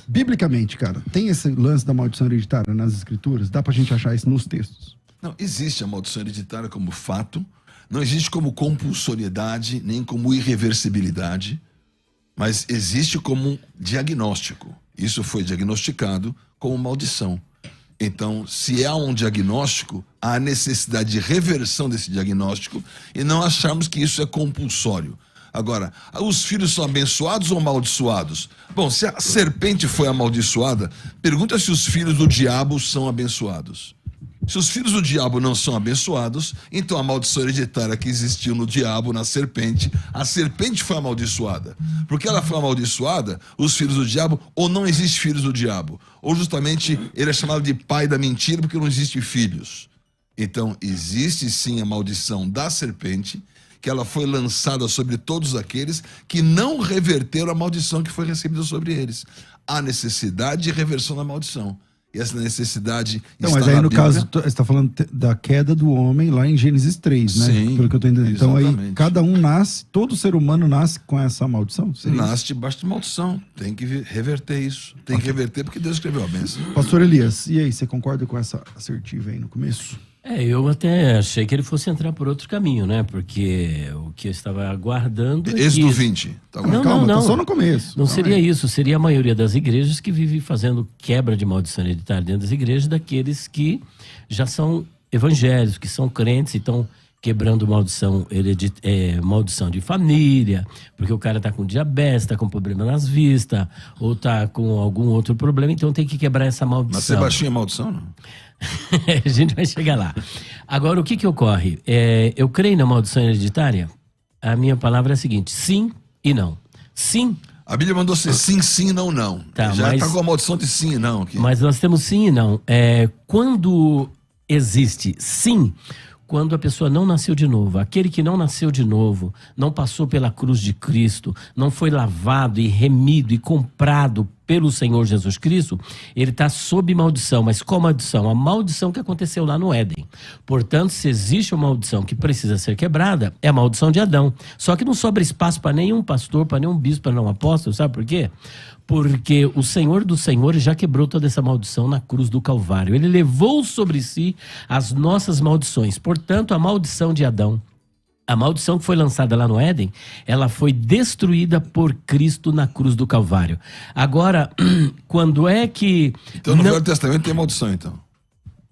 Biblicamente, cara, tem esse lance da maldição hereditária nas escrituras? Dá pra gente achar isso nos textos? Não, existe a maldição hereditária como fato, não existe como compulsoriedade, nem como irreversibilidade, mas existe como um diagnóstico. Isso foi diagnosticado como maldição. Então, se há um diagnóstico, há necessidade de reversão desse diagnóstico e não acharmos que isso é compulsório. Agora, os filhos são abençoados ou amaldiçoados? Bom, se a serpente foi amaldiçoada, pergunta se os filhos do diabo são abençoados. Se os filhos do diabo não são abençoados, então a maldição hereditária que existiu no diabo, na serpente, a serpente foi amaldiçoada. Porque ela foi amaldiçoada, os filhos do diabo, ou não existe filhos do diabo, ou justamente ele é chamado de pai da mentira porque não existe filhos. Então, existe sim a maldição da serpente, que ela foi lançada sobre todos aqueles que não reverteram a maldição que foi recebida sobre eles. Há necessidade de reversão da maldição. E essa necessidade não, está mas aí na no Bíblia. caso, você está falando da queda do homem lá em Gênesis 3, né? Sim, pelo que eu estou entendendo. Então aí exatamente. cada um nasce, todo ser humano nasce com essa maldição? Seria isso? Nasce debaixo de maldição. Tem que reverter isso. Tem que reverter porque Deus escreveu a bênção. Pastor Elias, e aí, você concorda com essa assertiva aí no começo? Eu até achei que ele fosse entrar por outro caminho, né? Porque o que eu estava aguardando... Êxodo 20. Tá bom. Não, Calma, não. tá só no começo. Não Calma seria aí. isso, seria a maioria das igrejas que vive fazendo quebra de maldição hereditária dentro das igrejas, daqueles que já são evangélicos, que são crentes e estão quebrando maldição de família, porque o cara tá com diabetes, tá com problema nas vistas, ou tá com algum outro problema, então tem que quebrar essa maldição. Mas Sebastião é maldição, não? A gente vai chegar lá. Agora, o que ocorre? Eu creio na maldição hereditária? A minha palavra é a seguinte: sim e não. Sim. A Bíblia mandou ser sim, sim, não, não. Tá, Já mas- está com a maldição de sim e não aqui. Mas nós temos sim e não. Quando existe sim, quando a pessoa não nasceu de novo, aquele que não nasceu de novo, não passou pela cruz de Cristo, não foi lavado e remido e comprado pelo Senhor Jesus Cristo, ele está sob maldição. Mas qual maldição? A maldição que aconteceu lá no Éden. Portanto, se existe uma maldição que precisa ser quebrada, é a maldição de Adão. Só que não sobra espaço para nenhum pastor, para nenhum bispo, para nenhum apóstolo. Sabe por quê? Porque o Senhor dos Senhores já quebrou toda essa maldição na cruz do Calvário. Ele levou sobre si as nossas maldições. Portanto, a maldição de Adão, a maldição que foi lançada lá no Éden, ela foi destruída por Cristo na cruz do Calvário. Agora, quando é que... Então no Velho Testamento tem maldição, então.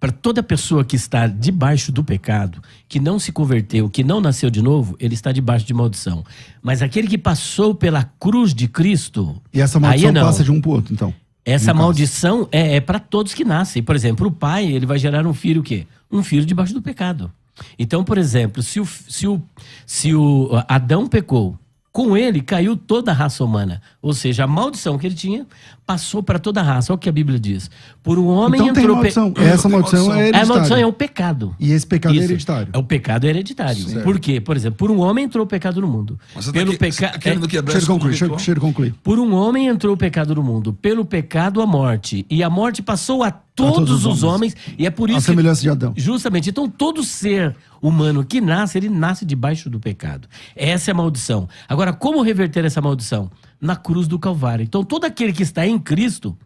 Para toda pessoa que está debaixo do pecado, que não se converteu, que não nasceu de novo, ele está debaixo de maldição. Mas aquele que passou pela cruz de Cristo... E essa maldição aí não. passa de um pro outro, então? Essa No caso. maldição é para todos que nascem. Por exemplo, o pai, ele vai gerar um filho o quê? Um filho debaixo do pecado. Então, por exemplo, se o Adão pecou, com ele caiu toda a raça humana. Ou seja, a maldição que ele tinha passou para toda a raça. Olha o que a Bíblia diz. Por um homem Então tem entrou... maldição. Essa maldição é A hereditária. maldição é o pecado. E esse pecado é Isso. hereditário. O pecado é hereditário. Certo. Por quê? Por exemplo, por um homem entrou o pecado no mundo. Mas você Pelo está pecado... querendo quebrar Deixa isso ele como concluir, ritual? deixa ele concluir. Por um homem entrou o pecado no mundo, pelo pecado a morte, e a morte passou a todos os homens, e é por A isso semelhança de Adão. justamente, então todo ser humano que nasce, ele nasce debaixo do pecado. Essa é a maldição. Agora, como reverter essa maldição? Na cruz do Calvário. Então todo aquele que está em Cristo,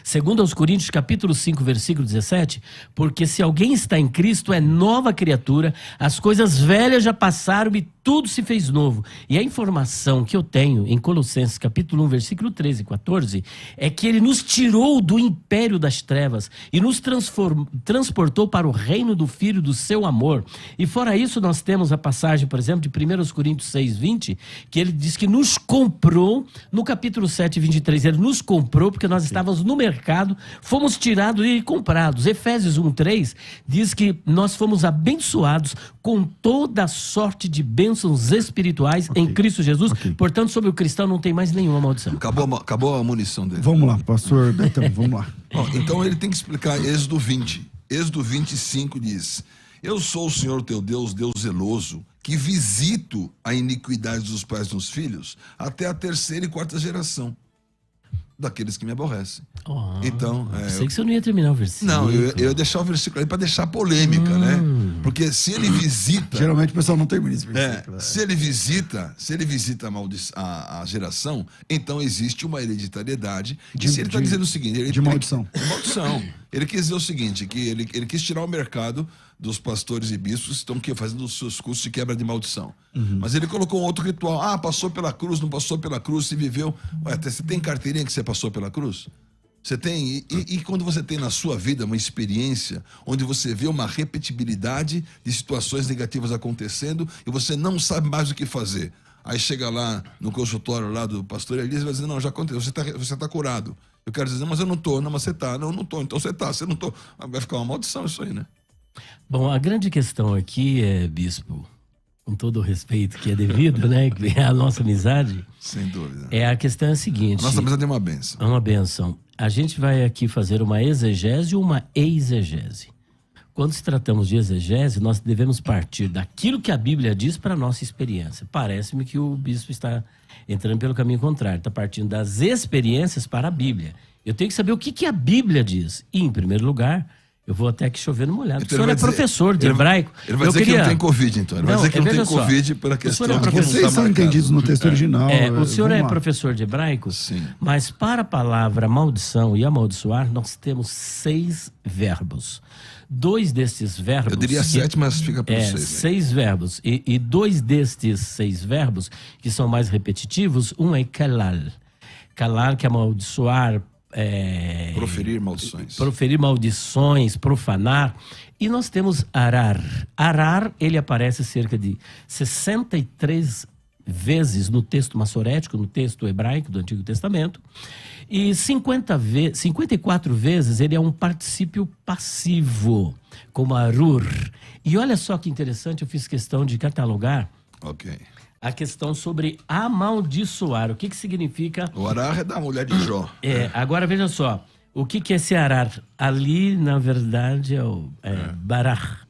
segundo aos Coríntios, capítulo 5, versículo 17, porque se alguém está em Cristo, é nova criatura, as coisas velhas já passaram e tudo se fez novo. E a informação que eu tenho em Colossenses, capítulo 1, versículo 13 e 14, é que ele nos tirou do império das trevas e nos transportou para o reino do Filho do seu amor. E fora isso, nós temos a passagem, por exemplo, de 1 Coríntios 6, 20, que ele diz que nos comprou, no capítulo 7, 23, ele nos comprou porque nós estávamos no mercado, fomos tirados e comprados. Efésios 1, 3 diz que nós fomos abençoados com toda sorte de bênçãos espirituais em Cristo Jesus. Portanto, sobre o cristão não tem mais nenhuma maldição. Acabou a munição dele. Vamos lá, pastor Betão, vamos lá. Bom, então ele tem que explicar Êxodo 20. Êxodo 25 diz: Eu sou o Senhor teu Deus, Deus zeloso, que visito a iniquidade dos pais nos filhos até a terceira e quarta geração. daqueles que me aborrecem. Oh, Então, sei que você não ia terminar o versículo. não, eu ia deixar o versículo aí para deixar polêmica, né? Porque se ele visita, Geralmente o pessoal não termina esse versículo. se ele visita a geração, então existe uma hereditariedade. E se ele está dizendo o seguinte, de maldição. De maldição. Ele quis dizer o seguinte, que ele quis tirar o mercado dos pastores e bispos que estão fazendo os seus cursos de quebra de maldição. Mas ele colocou um outro ritual. Ah, passou pela cruz, não passou pela cruz, se viveu. Ué, você tem carteirinha que você passou pela cruz? Você tem, e quando você tem na sua vida uma experiência onde você vê uma repetibilidade de situações negativas acontecendo e você não sabe mais o que fazer. Aí chega lá no consultório lá do pastor Elias e vai dizer, não, já aconteceu, você tá curado. Eu quero dizer, mas eu não tô, não, mas você tá, não tô, então você não tô. Vai ficar uma maldição isso aí, né? Bom, a grande questão aqui é, bispo, com todo o respeito que é devido, né, que é a nossa amizade, Sem dúvida. a questão é a seguinte... Nossa amizade é uma bênção. É uma benção. A gente vai aqui fazer uma exegese e uma exegese. Quando se tratamos de exegese, nós devemos partir daquilo que a Bíblia diz para a nossa experiência. Parece-me que o bispo está entrando pelo caminho contrário, está partindo das experiências para a Bíblia. Eu tenho que saber o que a Bíblia diz. E, em primeiro lugar, eu vou até que chover no molhado. Então O senhor é professor de hebraico. Ele vai dizer que não tem Covid, então. Ele vai dizer que não tem Covid pela questão de que não Vocês está são marcado. entendidos no texto original. O senhor é vamos lá. professor de hebraico, Sim. mas para a palavra maldição e amaldiçoar, nós temos 6 verbos. 2 destes verbos... Eu diria 7, mas fica para vocês. 6 verbos. E 2 destes 6 verbos, que são mais repetitivos, um é kalal. Kalal, que é amaldiçoar... Proferir maldições. Proferir maldições, profanar. E nós temos arar. Arar, ele aparece cerca de 63 vezes no texto massorético, no texto hebraico do Antigo Testamento. E 54 vezes ele é um particípio passivo, como arur. E olha só que interessante, eu fiz questão de catalogar Ok. a questão sobre amaldiçoar. O que significa... O arar é da mulher de Jó. Agora veja só, o que é esse arar? Ali, na verdade, é o barar.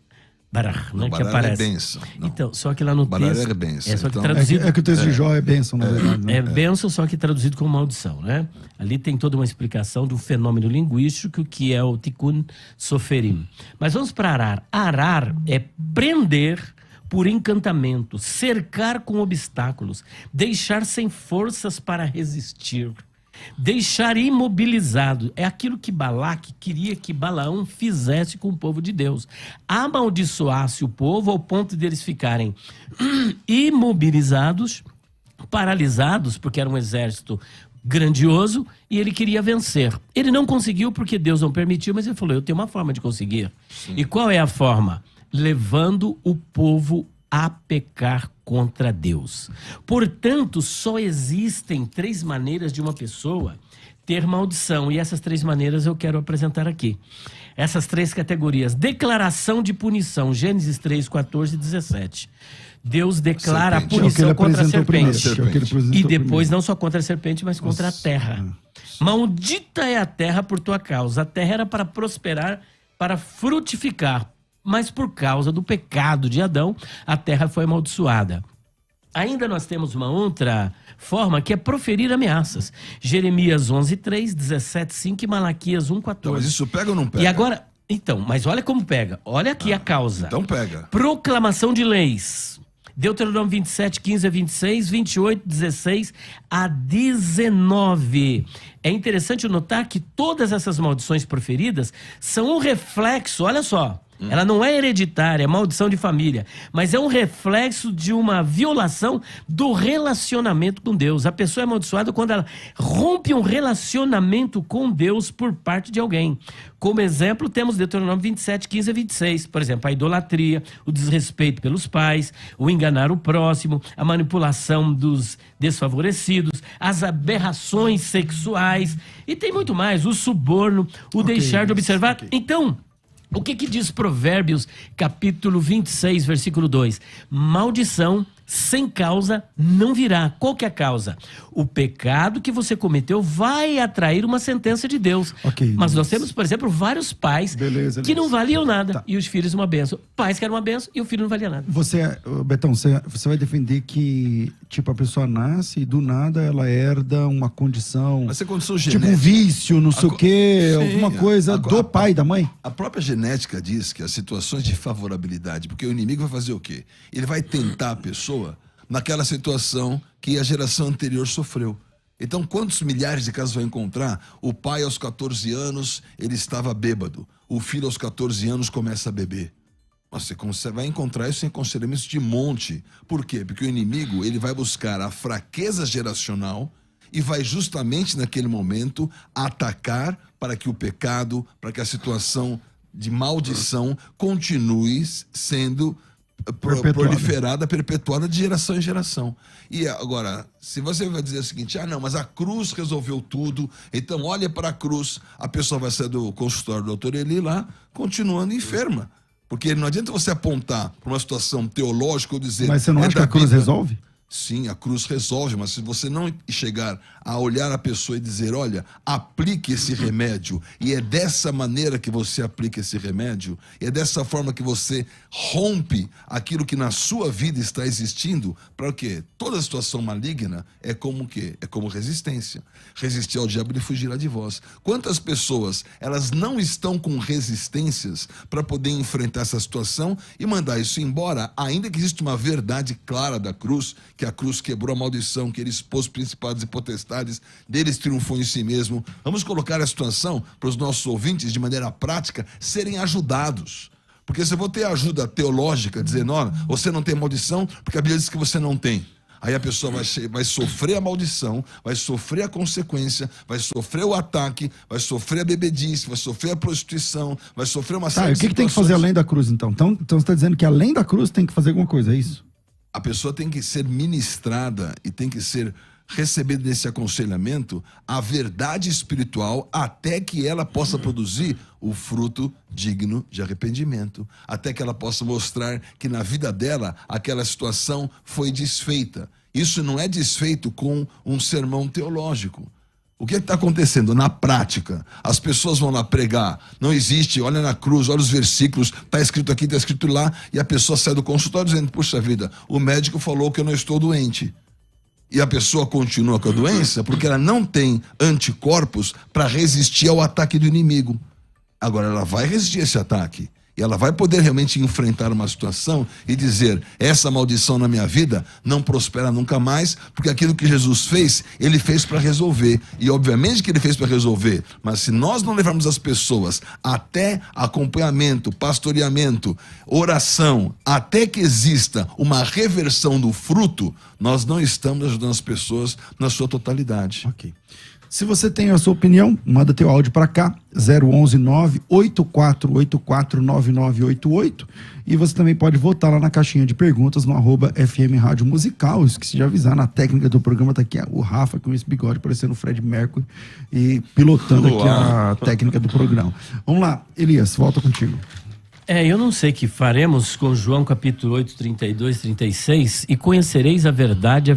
Barar, né? Que Barar aparece. é bênção. Não. Então, só que lá no Barar texto... é bênção. só que Então, traduzido... É que o texto de Jó é bênção, na verdade. Né? É bênção, só que traduzido como maldição, né? Ali tem toda uma explicação do fenômeno linguístico que é o tikkun soferim. Mas vamos para arar. Arar é prender por encantamento, cercar com obstáculos, deixar sem forças para resistir, deixar imobilizado. É aquilo que Balaque queria que Balaão fizesse com o povo de Deus. Amaldiçoasse o povo ao ponto de eles ficarem imobilizados, paralisados, porque era um exército grandioso e ele queria vencer. Ele não conseguiu porque Deus não permitiu, mas ele falou, eu tenho uma forma de conseguir. Sim. E qual é a forma? Levando o povo a pecar contra Deus. Portanto, só existem 3 maneiras de uma pessoa ter maldição. E essas 3 maneiras eu quero apresentar aqui. Essas 3 categorias. Declaração de punição. Gênesis 3, 14 e 17. Deus declara Serpente. a punição contra a serpente. E depois não só contra a serpente, mas contra a terra. Maldita é a terra por tua causa. A terra era para prosperar, para frutificar. Mas por causa do pecado de Adão, a terra foi amaldiçoada. Ainda nós temos uma outra forma que é proferir ameaças. Jeremias 11:3, 17:5 e Malaquias 1:14. Então, mas isso pega ou não pega? E agora, então, mas olha como pega. Olha aqui a causa. Então pega. Proclamação de leis. Deuteronômio 27, 15 a 26, 28, 16 a 19. É interessante notar que todas essas maldições proferidas são um reflexo, olha só, ela não é hereditária, é maldição de família, mas é um reflexo de uma violação do relacionamento com Deus. A pessoa é amaldiçoada quando ela rompe um relacionamento com Deus por parte de alguém. Como exemplo, temos Deuteronômio 27, 15 a 26. Por exemplo, a idolatria, o desrespeito pelos pais, o enganar o próximo, a manipulação dos desfavorecidos, as aberrações sexuais e tem muito mais, o suborno, o deixar de observar. Então, o que diz Provérbios, capítulo 26, versículo 2? Maldição sem causa não virá. Qual que é a causa? O pecado que você cometeu vai atrair uma sentença de Deus. Ok, Mas nós beleza. temos, por exemplo, vários pais Beleza, que não valiam nada. Tá. E os filhos uma benção. Pais que eram uma benção e o filho não valia nada. Betão, você vai defender que, tipo, a pessoa nasce e do nada ela herda uma condição, Mas é condição tipo genética. um vício, não sei o quê, Sim, alguma coisa do pai, da mãe? A própria genética diz que as situações de favorabilidade, porque o inimigo vai fazer o quê? Ele vai tentar a pessoa naquela situação que a geração anterior sofreu. Então, quantos milhares de casos vai encontrar? O pai, aos 14 anos, ele estava bêbado. O filho, aos 14 anos, começa a beber. Você vai encontrar isso em aconselhamentos de monte. Por quê? Porque o inimigo ele vai buscar a fraqueza geracional e vai justamente naquele momento atacar para que o pecado, para que a situação de maldição continue sendo proliferada, perpetuada de geração em geração. E agora, se você vai dizer o seguinte, não, mas a cruz resolveu tudo, então olha para a cruz, a pessoa vai sair do consultório do doutor Eli lá, continuando enferma. Porque não adianta você apontar para uma situação teológica ou dizer... Mas você não acha que a cruz resolve? Sim, a cruz resolve, mas se você não chegar a olhar a pessoa e dizer, olha, aplique esse remédio, e é dessa maneira que você aplica esse remédio, e é dessa forma que você rompe aquilo que na sua vida está existindo, para o quê? Toda situação maligna é como o quê? É como resistência. Resistir ao diabo, ele fugirá de vós. Quantas pessoas, elas não estão com resistências para poder enfrentar essa situação e mandar isso embora, ainda que exista uma verdade clara da cruz, que a cruz quebrou a maldição, que ele expôs principados e potestades, deles triunfou em si mesmo. Vamos colocar a situação para os nossos ouvintes, de maneira prática, serem ajudados. Porque se eu vou ter ajuda teológica, dizendo, olha, você não tem maldição, porque a Bíblia diz que você não tem. Aí a pessoa vai sofrer a maldição, vai sofrer a consequência, vai sofrer o ataque, vai sofrer a bebedice, vai sofrer a prostituição, vai sofrer uma série Tá, e o que tem que fazer além da cruz, então? Então você está dizendo que além da cruz tem que fazer alguma coisa, é isso? A pessoa tem que ser ministrada e tem que ser recebida nesse aconselhamento a verdade espiritual até que ela possa produzir o fruto digno de arrependimento, até que ela possa mostrar que na vida dela aquela situação foi desfeita. Isso não é desfeito com um sermão teológico. O que está acontecendo na prática? As pessoas vão lá pregar, não existe, olha na cruz, olha os versículos, está escrito aqui, está escrito lá, e a pessoa sai do consultório dizendo, puxa vida, o médico falou que eu não estou doente. E a pessoa continua com a doença porque ela não tem anticorpos para resistir ao ataque do inimigo. Agora ela vai resistir a esse ataque. E ela vai poder realmente enfrentar uma situação e dizer, essa maldição na minha vida não prospera nunca mais, porque aquilo que Jesus fez, ele fez para resolver. E obviamente que ele fez para resolver, mas se nós não levarmos as pessoas até acompanhamento, pastoreamento, oração, até que exista uma reversão do fruto, nós não estamos ajudando as pessoas na sua totalidade. Ok. Se você tem a sua opinião, manda teu áudio para cá, 011 98484 9988, e você também pode votar lá na caixinha de perguntas no @FM Rádio Musical. Esqueci de avisar, na técnica do programa tá aqui o Rafa com esse bigode parecendo o Fred Mercury e pilotando aqui a técnica do programa. Vamos lá, Elias, volta contigo. Eu não sei que faremos com João capítulo 8, 32, 36, e conhecereis a verdade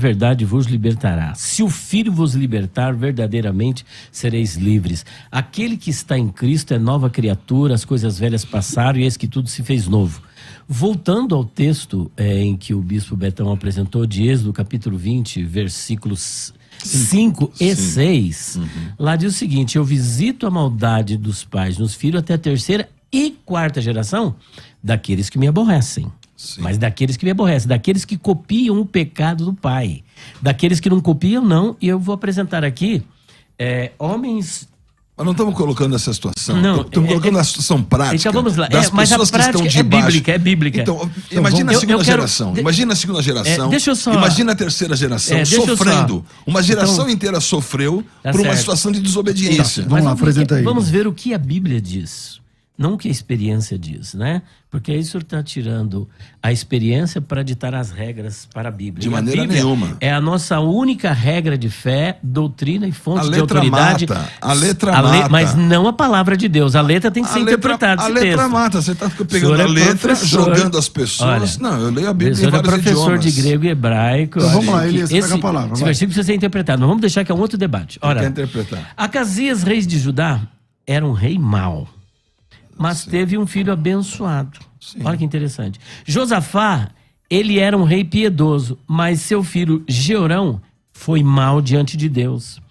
vos libertará. Se o Filho vos libertar, verdadeiramente sereis livres. Aquele que está em Cristo é nova criatura, as coisas velhas passaram e eis que tudo se fez novo. Voltando ao texto em que o bispo Betão apresentou, de Êxodo capítulo 20, versículos 5 e 6, lá diz o seguinte, eu visito a maldade dos pais nos filhos até a terceira e quarta geração daqueles que me aborrecem. Sim. Mas daqueles que me aborrecem, daqueles que copiam o pecado do pai. Daqueles que não copiam, não. E eu vou apresentar aqui homens... Mas não estamos colocando essa situação. Não, estamos colocando a situação prática. Então vamos lá. Das Mas a pessoas que prática estão debaixo. é bíblica. Então, imagina a segunda geração. Imagina a segunda geração. Deixa eu só... Imagina a terceira geração sofrendo. Uma geração inteira sofreu por uma situação de desobediência. Vamos lá, apresenta aí. Vamos ver o que a Bíblia diz. não o que a experiência diz, né? Porque isso está tirando a experiência para ditar as regras para a Bíblia. De E maneira a Bíblia nenhuma. é a nossa única regra de fé, doutrina e fonte A de letra autoridade. mata, a letra mata. Mas não a palavra de Deus. A letra tem que ser interpretada. A esse letra texto. mata. Você está pegando O senhor a é letra, professor. jogando as pessoas. Olha, Não, eu leio a O Bíblia em senhor é vários professor idiomas. de grego e hebraico. Então vamos Olha, lá, Elias, pega a palavra, Esse vai. versículo precisa ser interpretado. Mas vamos deixar que é um outro debate. Ora, Quer interpretar? Acasias, rei de Judá, era um rei mau, mas teve um filho abençoado. Sim. Olha que interessante. Josafá, ele era um rei piedoso, mas seu filho Jeorão foi mau diante de Deus.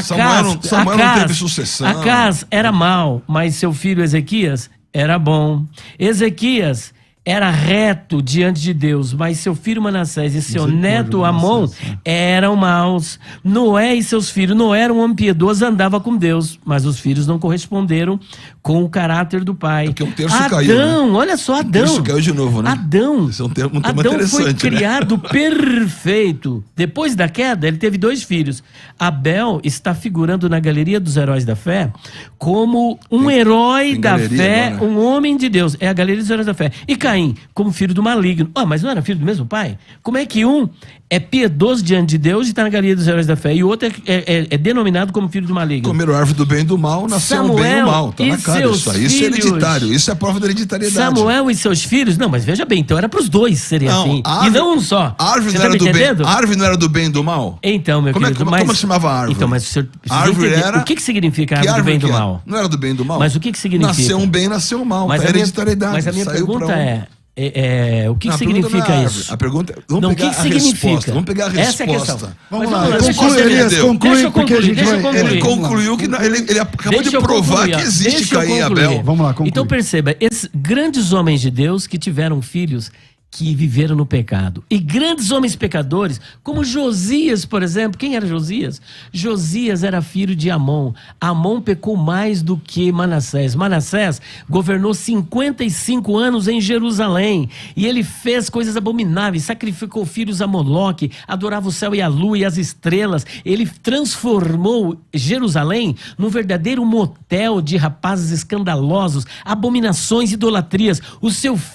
Samuel não teve sucessão. Acas era mau, mas seu filho Ezequias era bom. Ezequias era reto diante de Deus, mas seu filho Manassés e seu neto Amon eram maus. Noé e seus filhos, Noé era um homem piedoso, andava com Deus, mas os filhos não corresponderam com o caráter do pai. Porque um terço Adão, caiu, né? olha só, Adão. terço caiu de novo, né? Adão. Esse é um tema Adão foi interessante, né? criado perfeito. Depois da queda, ele teve 2 filhos. Abel está figurando na galeria dos heróis da fé como um herói tem da galeria fé, agora. um homem de Deus. É a galeria dos heróis da fé. E Caim, como filho do maligno. Mas não era filho do mesmo pai? Como é que um é piedoso diante de Deus e está na galeria dos heróis da fé, e o outro é denominado como filho do maligno? Comeram a árvore do bem e do mal, nasceu o bem e o mal. Tá na cara isso aí. Isso é hereditário. Isso é prova da hereditariedade. Samuel e seus filhos... Não, mas veja bem, então era para os dois serem assim. E não um só. A árvore Você não tá era me do bem. entendendo? A árvore não era do bem e do mal? Então, meu querido, como chamava a árvore? Então, mas o senhor precisa A árvore entender era... o que significa a Que árvore do bem e do que é? mal. Não era do bem e do mal? Mas o que significa? Nasceu um bem, nasceu um mal. Mas Tá a minha, hereditariedade. mas a minha Saiu pergunta pra um. o que Não, a pergunta significa não é isso? A pergunta vamos Não, o pegar que a significa? resposta. Vamos pegar a resposta. Essa é a questão. Vamos Mas lá, deixa eu conclui, concluir. Elias, conclui, Deixa eu porque a concluir, gente deixa eu vai... concluir. Ele concluiu que ele acabou Deixa de eu provar concluir, que ó. existe Deixa eu Caim e concluir. Abel. Vamos lá, conclui. Então perceba, esses grandes homens de Deus que tiveram filhos que viveram no pecado. E grandes homens pecadores, como Josias, por exemplo. Quem era Josias? Josias era filho de Amon. Amon pecou mais do que Manassés. Manassés governou 55 anos em Jerusalém. E ele fez coisas abomináveis, sacrificou filhos a Moloque, adorava o céu e a lua e as estrelas. Ele transformou Jerusalém num verdadeiro motel de rapazes escandalosos, abominações, idolatrias.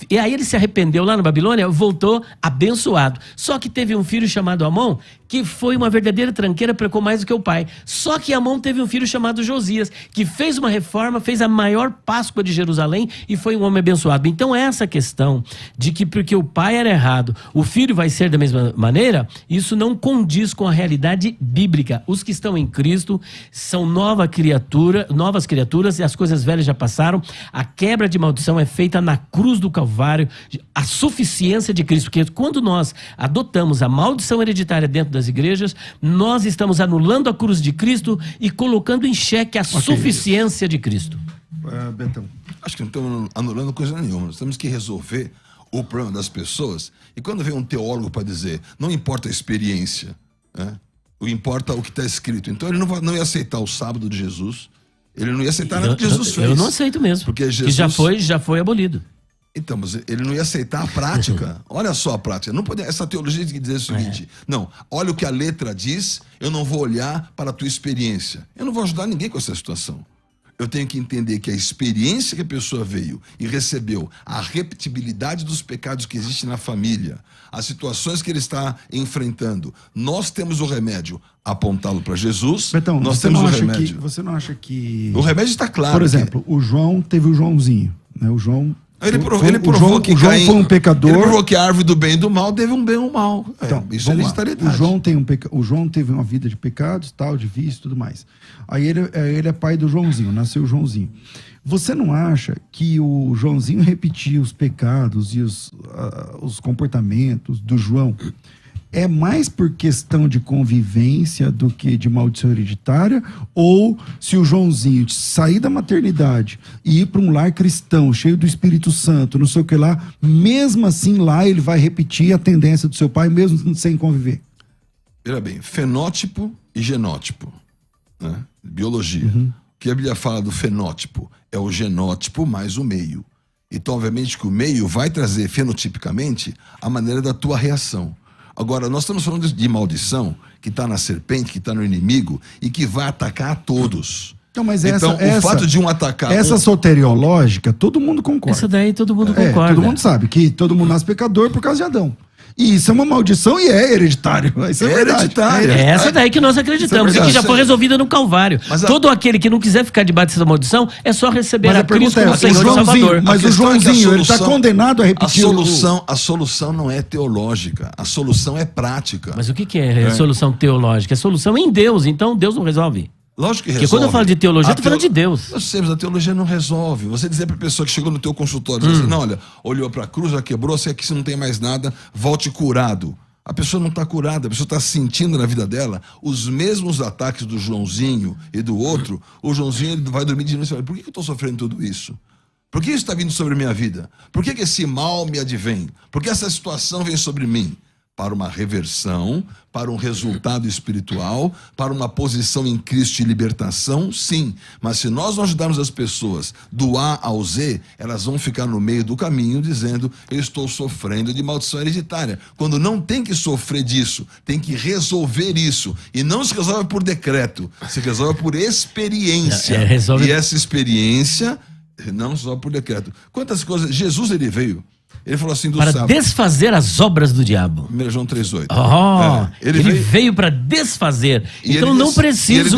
E aí ele se arrependeu lá no Babilônia, voltou abençoado. Só que teve um filho chamado Amon, que foi uma verdadeira tranqueira, pecou mais do que o pai. Só que Amon teve um filho chamado Josias, que fez uma reforma, fez a maior Páscoa de Jerusalém e foi um homem abençoado. Então essa questão de que porque o pai era errado, o filho vai ser da mesma maneira, isso não condiz com a realidade bíblica. Os que estão em Cristo são novas criaturas, e as coisas velhas já passaram. A quebra de maldição é feita na cruz do Calvário, a suficiência de Cristo, porque quando nós adotamos a maldição hereditária dentro das igrejas, nós estamos anulando a cruz de Cristo e colocando em xeque a suficiência de Cristo. Betão. Acho que não estamos anulando coisa nenhuma. Nós temos que resolver o problema das pessoas. E quando vem um teólogo para dizer, não importa a experiência, né? O importa o que está escrito. Então ele não ia aceitar o sábado de Jesus. Ele não ia aceitar nada que Jesus fez. Eu não aceito mesmo. Porque Jesus... Que já foi abolido. Então, mas ele não ia aceitar a prática. Olha só a prática. Não pode, essa teologia tem que dizer o seguinte: não, olha o que a letra diz, eu não vou olhar para a tua experiência. Eu não vou ajudar ninguém com essa situação. Eu tenho que entender que a experiência que a pessoa veio e recebeu, a repetibilidade dos pecados que existem na família, as situações que ele está enfrentando, nós temos o remédio, apontá-lo para Jesus. Betão, nós você temos não o acha remédio. você não acha que... O remédio está claro. Por exemplo, o João teve o Joãozinho, né? O João... Ele provou que o João Caim, foi um pecador. Ele provou que a árvore do bem e do mal teve um bem ou um mal. Então, Isso é hereditariedade. O João teve uma vida de pecados, tal, de vício e tudo mais. Aí ele é pai do Joãozinho, nasceu o Joãozinho. Você não acha que o Joãozinho repetia os pecados e os comportamentos do João é mais por questão de convivência do que de maldição hereditária? Ou se o Joãozinho sair da maternidade e ir para um lar cristão, cheio do Espírito Santo, não sei o que lá, mesmo assim lá ele vai repetir a tendência do seu pai, mesmo sem conviver? Veja bem, fenótipo e genótipo, né? Biologia. O que a Bíblia fala do fenótipo é o genótipo mais o meio. Então, obviamente, que o meio vai trazer fenotipicamente a maneira da tua reação. Agora, nós estamos falando de maldição que está na serpente, que está no inimigo e que vai atacar a todos. Então, mas Então, o fato de um atacar... Essa soteriológica, todo mundo concorda. Essa daí todo mundo concorda. Todo mundo sabe que todo mundo nasce pecador por causa de Adão. E isso é uma maldição e é hereditário. Isso é verdade. hereditário. É essa daí que nós acreditamos Isso é e que já verdade. foi resolvida no Calvário. Mas Todo aquele que não quiser ficar debaixo dessa maldição é só receber Mas a a pergunta Cristo como é, Senhor e Salvador. mas o questão é que a Joãozinho, ele está solução- condenado a repetir A solução não é teológica, a solução é prática. Mas o que é solução teológica? É solução em Deus, então Deus não resolve. Lógico que Porque resolve. quando eu falo de teologia, eu A tô falando de Deus. Nós sabemos, a teologia não resolve. Você dizer para a pessoa que chegou no teu consultório, diz assim, não, olha, olhou para a cruz, já quebrou, você aqui se não tem mais nada, volte curado. A pessoa não está curada, a pessoa está sentindo na vida dela os mesmos ataques do Joãozinho e do outro. O Joãozinho ele vai dormir dizendo assim, por que eu estou sofrendo tudo isso? Por que isso está vindo sobre a minha vida? Por que esse mal me advém? Por que essa situação vem sobre mim? Para uma reversão, para um resultado espiritual, para uma posição em Cristo de libertação, sim. Mas se nós não ajudarmos as pessoas do A ao Z, elas vão ficar no meio do caminho dizendo, eu estou sofrendo de maldição hereditária. Quando não tem que sofrer disso, tem que resolver isso. E não se resolve por decreto, se resolve por experiência. Resolve... E essa experiência não se resolve por decreto. Quantas coisas... Jesus, ele veio... Ele falou assim do para sábado. desfazer as obras do diabo. 1 João 3,8. Ele veio para desfazer. E Então ele não preciso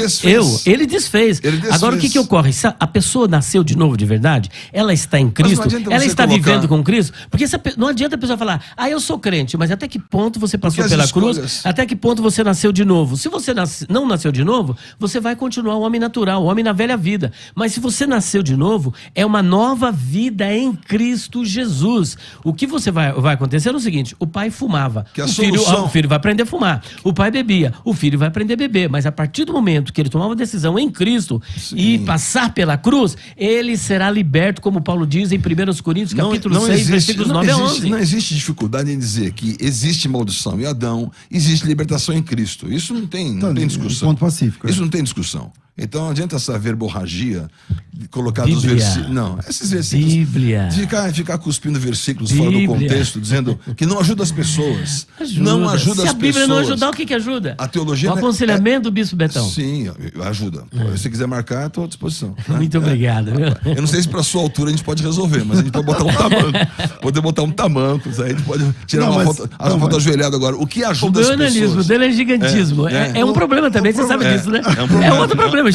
Ele desfez. Agora o que ocorre? Se a pessoa nasceu de novo de verdade, ela está em Cristo, ela está vivendo com Cristo, porque não adianta a pessoa falar, eu sou crente, mas até que ponto você passou pela cruz? Até que ponto você nasceu de novo? Se você não nasceu de novo, você vai continuar o homem natural, o homem na velha vida. Mas se você nasceu de novo, é uma nova vida em Cristo Jesus. O que vai acontecer é o seguinte, o pai fumava, o filho vai aprender a fumar, o pai bebia, o filho vai aprender a beber, mas a partir do momento que ele tomar uma decisão em Cristo e passar pela cruz, ele será liberto, como Paulo diz em 1 Coríntios, capítulo 6, versículos 9 a 11. Não existe dificuldade em dizer que existe maldição em Adão, existe libertação em Cristo. Isso não tem discussão. Ponto pacífico. Isso não tem discussão. Então não adianta essa verborragia de colocar dos versículos. Não, esses versículos. Bíblia. Ficar cuspindo versículos fora do contexto, dizendo que não ajuda as pessoas. Não ajuda as pessoas. Se a Bíblia não ajudar, o que ajuda? A teologia. O aconselhamento do Bispo Betão. Sim, ajuda. Se você quiser marcar, estou à disposição. Né? Muito obrigado. Eu não sei se para sua altura a gente pode resolver, mas a gente pode botar um tamanco. Poder botar um tamanco, aí a gente pode tirar uma foto ajoelhada agora. O que ajuda as pessoas? O analismo dele é gigantismo. É um problema também, você sabe disso, né? É outro problema.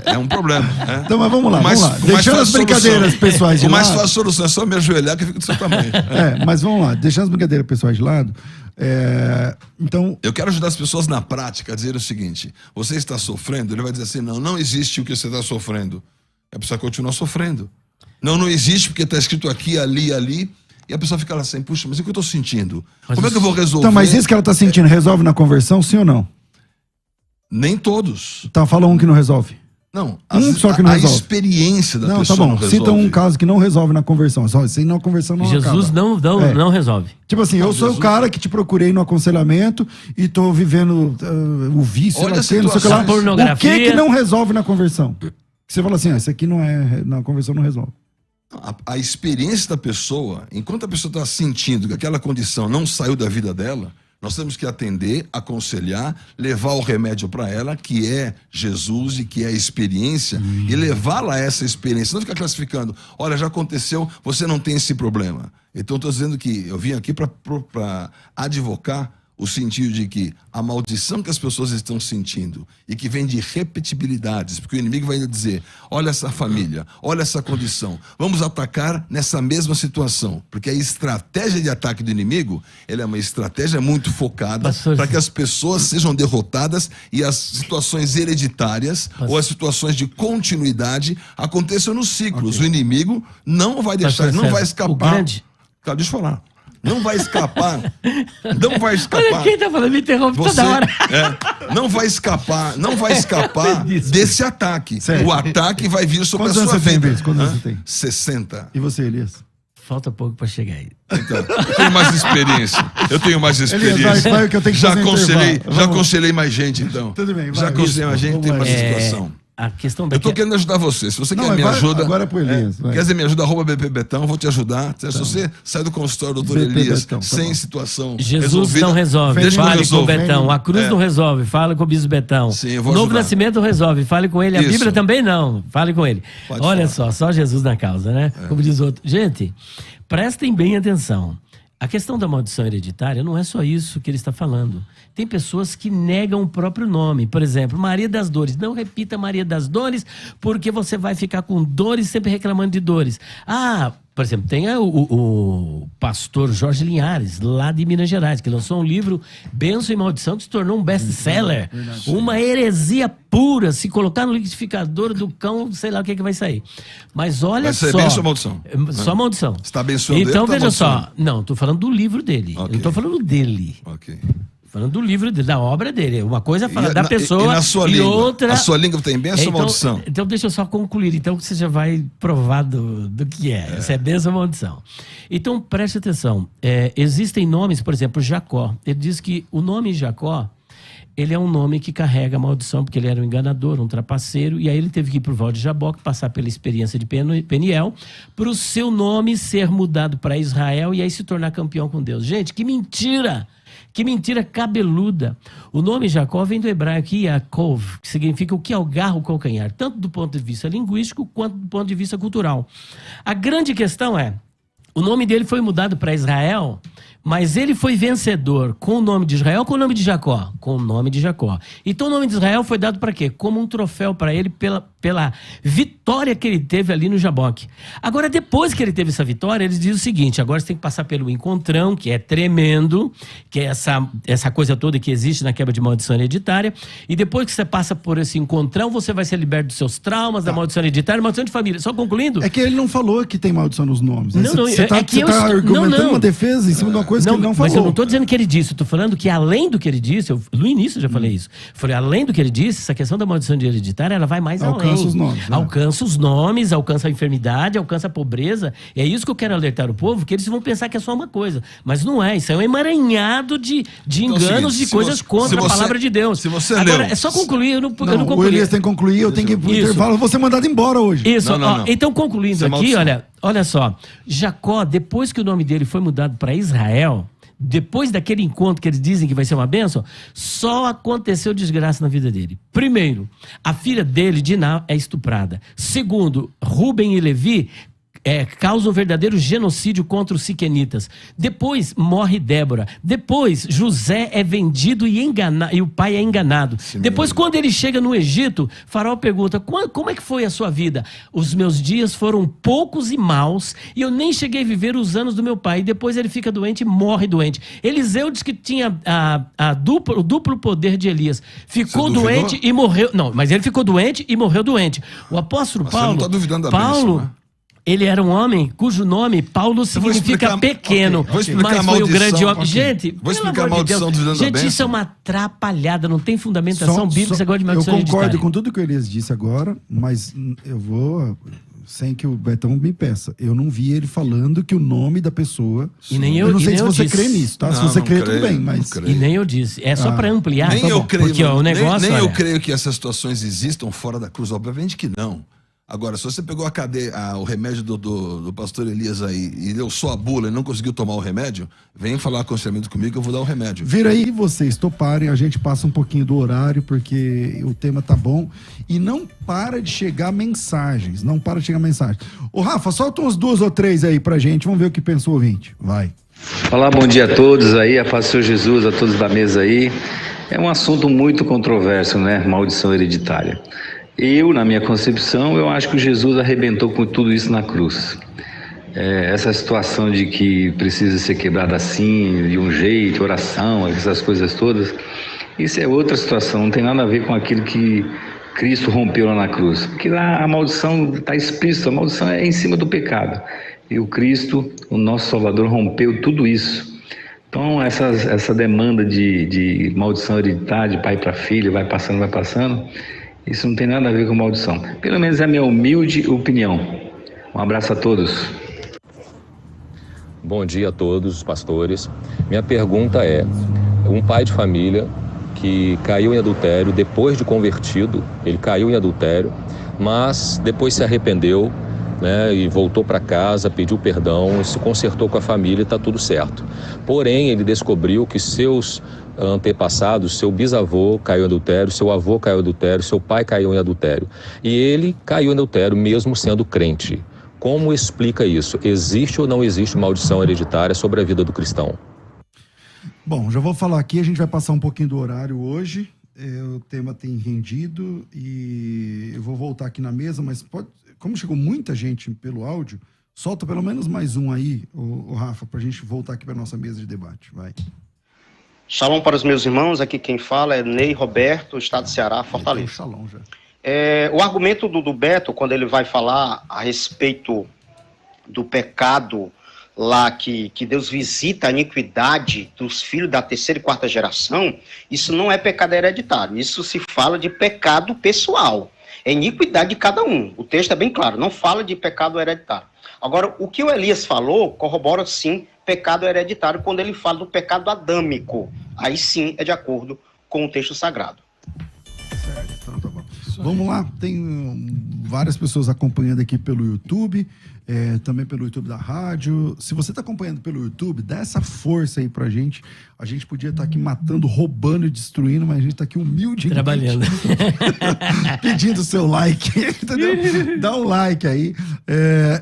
É um problema. Então, mas vamos lá. Deixando as brincadeiras pessoais de lado. O mais fácil solução é só me ajoelhar que fica do seu tamanho. Mas vamos lá. Deixando as brincadeiras pessoais de lado. Então... Eu quero ajudar as pessoas na prática a dizer o seguinte: você está sofrendo? Ele vai dizer assim, não existe o que você está sofrendo. A pessoa continua sofrendo. Não existe porque está escrito aqui, ali. E a pessoa fica lá assim, puxa, mas o que eu estou sentindo? Como é que eu vou resolver? Então, mas isso que ela está sentindo resolve na conversão, sim ou não? Nem todos. Tá, fala um que não resolve. Não, só que não resolve. A experiência da pessoa tá bom. não resolve. Cita um caso que não resolve na conversão. Só assim, na conversão não Jesus acaba. não resolve. Tipo assim, eu sou o cara que te procurei no aconselhamento e tô vivendo o vício, olha não sei o que lá. Pornografia. O que não resolve na conversão? Você fala assim, isso aqui não é, na conversão não resolve. A experiência da pessoa, enquanto a pessoa está sentindo que aquela condição não saiu da vida dela, nós temos que atender, aconselhar, levar o remédio para ela, que é Jesus e que é a experiência, e levá-la a essa experiência. Não ficar classificando, olha, já aconteceu, você não tem esse problema. Então estou dizendo que eu vim aqui para advocar o sentido de que a maldição que as pessoas estão sentindo e que vem de repetibilidades, porque o inimigo vai dizer, olha essa família, olha essa condição, vamos atacar nessa mesma situação, porque a estratégia de ataque do inimigo, ela é uma estratégia muito focada para que as pessoas sejam derrotadas e as situações hereditárias ou as situações de continuidade aconteçam nos ciclos. Okay. O inimigo não vai deixar, não vai escapar. Cara, deixa eu falar. Não vai escapar. Não vai escapar. Olha quem tá falando, me interrompe toda hora. Não vai escapar desse ataque. Certo. O ataque vai vir sobre a sua vida. Quantos anos você tem? 60. E você, Elias? Falta pouco para chegar aí. Então, eu tenho mais experiência. Elias, vai que eu tenho que já aconselhei mais gente, então. Tudo bem, vai. Já aconselhei mais gente, tem mais situação. a questão Eu da... tô querendo ajudar você. Se você quer me vai, ajuda... agora é pro Elias. Quer dizer, me ajuda, @BP Betão, eu vou te ajudar. Se você sai do consultório do doutor BP Elias Betão, tá sem bom. situação Jesus resolvida, não resolve, desde que fale com o resolva. Betão. A cruz não resolve, fale com o Bispo Betão. Sim, eu vou Novo ajudar. Nascimento não resolve, fale com ele. A Isso. Bíblia também não, fale com ele. Pode Olha falar. só Jesus na causa, né? Como diz o outro. Gente, prestem bem atenção. A questão da maldição hereditária não é só isso que ele está falando. Tem pessoas que negam o próprio nome. Por exemplo, Maria das Dores. Não repita Maria das Dores, porque você vai ficar com dores sempre reclamando de dores. Por exemplo, tem o pastor Jorge Linhares, lá de Minas Gerais, que lançou um livro, Bênção e Maldição, que se tornou um best-seller. Uma heresia pura. Se colocar no liquidificador do cão, sei lá o que vai sair. Mas olha Vai ser só... bênção ou maldição? Só maldição. Você está abençoando ele Então, ou tá veja só. amaldiçoando? Não, estou falando do livro dele. Eu Ok. não estou falando dele. Ok. Falando do livro dele, da obra dele. Uma coisa é falar E da na- pessoa e na sua e língua? outra... A sua língua tem bênção ou maldição? Então deixa eu só concluir. Então você já vai provar do que é. Se é bênção ou maldição. Então preste atenção. Existem nomes, por exemplo, Jacó. Ele diz que o nome Jacó, ele é um nome que carrega maldição, porque ele era um enganador, um trapaceiro, e aí ele teve que ir para o Val de Jaboque, passar pela experiência de Peniel, para o seu nome ser mudado para Israel e aí se tornar campeão com Deus. Gente, que mentira! Que mentira cabeluda. O nome Jacó vem do hebraico Yaakov, que significa o que agarra o calcanhar, tanto do ponto de vista linguístico quanto do ponto de vista cultural. A grande questão é, o nome dele foi mudado para Israel, mas ele foi vencedor com o nome de Israel ou com o nome de Jacó? Com o nome de Jacó. Então o nome de Israel foi dado para quê? Como um troféu para ele pela vitória que ele teve ali no Jaboque. Agora, depois que ele teve essa vitória, ele diz o seguinte: agora você tem que passar pelo encontrão, que é tremendo, que é essa coisa toda que existe na quebra de maldição hereditária, e depois que você passa por esse encontrão, você vai ser liberto dos seus traumas, da maldição hereditária, maldição de família. Só concluindo... É que ele não falou que tem maldição nos nomes. Não, não, Você é que tá eu estou- argumentando não. uma defesa em cima de uma coisa que ele não falou. Mas eu não estou dizendo que ele disse, eu estou falando que além do que ele disse, no início eu já falei isso, eu falei, além do que ele disse, essa questão da maldição de hereditária, ela vai mais além. Alcança os nomes, né? Alcança os nomes, alcança a enfermidade, alcança a pobreza. É isso que eu quero alertar o povo, que eles vão pensar que é só uma coisa. Mas não é, isso é um emaranhado de Então, enganos, é o de seguinte, coisas se contra a você- palavra de Deus. se você Agora, leu- é só concluir, eu não Não, o concluí. Elias tem que concluir, eu tenho que ir pro Isso. intervalo, eu vou ser mandado embora hoje. Isso, Não, ó, não. então concluindo Isso é aqui, maldição. olha só. Jacó, depois que o nome dele foi mudado para Israel, depois daquele encontro que eles dizem que vai ser uma bênção, só aconteceu desgraça na vida dele. Primeiro, a filha dele, Diná, é estuprada. Segundo, Rúben e Levi causam um verdadeiro genocídio contra os siquenitas. Depois morre Débora. Depois José é vendido e o pai é enganado. Depois, quando ele chega no Egito, Faraó pergunta: como é que foi a sua vida? Os meus dias foram poucos e maus e eu nem cheguei a viver os anos do meu pai. E depois ele fica doente e morre doente. Eliseu diz que tinha o duplo poder de Elias. Ficou Você duvidou? doente e morreu. Não, mas ele ficou doente e morreu doente. O apóstolo Mas você Paulo... não tá duvidando da Paulo, bênção, né? ele era um homem cujo nome, Paulo, vou significa explicar- pequeno. ok, vou explicar mas a foi o maldição, grande homem. ok. Gente, Vou pelo explicar amor a de Deus. maldição dizendo a Gente, isso bênção. é uma atrapalhada, não tem fundamentação bíblica, esse negócio de eu maldição concordo hereditária. com tudo que o Elias disse agora, mas eu vou, sem que o Betão me peça, eu não vi ele falando que o nome da pessoa... E nem eu não e sei nem se eu você disse. crê nisso, tá? Se Não, você não crê, creio, tudo bem, não mas... creio. E nem eu disse. É só para ampliar. Nem tá eu bom? creio, Porque ó, o negócio, nem eu olha, creio que essas situações existam fora da cruz, obviamente que não. Agora, se você pegou o remédio do pastor Elias aí e deu só a bula e não conseguiu tomar o remédio, vem falar aconselhamento comigo que eu vou dar o remédio. Vira aí, vocês toparem, a gente passa um pouquinho do horário, porque o tema tá bom. E não para de chegar mensagens, não para de chegar mensagens. Ô Rafa, solta umas 2 ou 3 aí pra gente, vamos ver o que pensou o ouvinte. Vai. Olá, bom dia a todos aí, a paz do Senhor Jesus, a todos da mesa aí. É um assunto muito controverso, né? Maldição hereditária. Na minha concepção, eu acho que Jesus arrebentou com tudo isso na cruz. Essa situação de que precisa ser quebrada assim, de um jeito, oração, essas coisas todas, isso é outra situação, não tem nada a ver com aquilo que Cristo rompeu lá na cruz. Porque lá a maldição está explícita, a maldição é em cima do pecado. E o Cristo, o nosso Salvador, rompeu tudo isso. Então, essa demanda de maldição hereditária, de pai para filho, vai passando, isso não tem nada a ver com maldição. Pelo menos é a minha humilde opinião. Um abraço a todos. Bom dia a todos os pastores. Minha pergunta é: um pai de família que caiu em adultério depois de convertido. Ele caiu em adultério, mas depois se arrependeu, né, e voltou para casa, pediu perdão, se consertou com a família e está tudo certo. Porém, ele descobriu que seus antepassados, seu bisavô caiu em adultério, seu avô caiu em adultério, seu pai caiu em adultério. E ele caiu em adultério mesmo sendo crente. Como explica isso? Existe ou não existe maldição hereditária sobre a vida do cristão? Bom, já vou falar aqui, a gente vai passar um pouquinho do horário hoje. O tema tem rendido e eu vou voltar aqui na mesa, mas como chegou muita gente pelo áudio, solta pelo menos mais um aí, o Rafa, pra gente voltar aqui pra nossa mesa de debate. Vai. Shalom para os meus irmãos, aqui quem fala é Ney Roberto, estado do Ceará, Fortaleza. Shalom já. O argumento do Beto, quando ele vai falar a respeito do pecado lá que Deus visita a iniquidade dos filhos da terceira e quarta geração, isso não é pecado hereditário, isso se fala de pecado pessoal, é iniquidade de cada um. O texto é bem claro, não fala de pecado hereditário. Agora, o que o Elias falou corrobora sim pecado hereditário quando ele fala do pecado adâmico. Aí sim é de acordo com o texto sagrado. Certo, então tá bom. Vamos lá, tem várias pessoas acompanhando aqui pelo YouTube, também pelo YouTube da rádio. Se você está acompanhando pelo YouTube, dá essa força aí pra gente. A gente podia estar aqui matando, roubando e destruindo, mas a gente está aqui humilde. Trabalhando. Pedindo seu like, entendeu? Dá um like aí.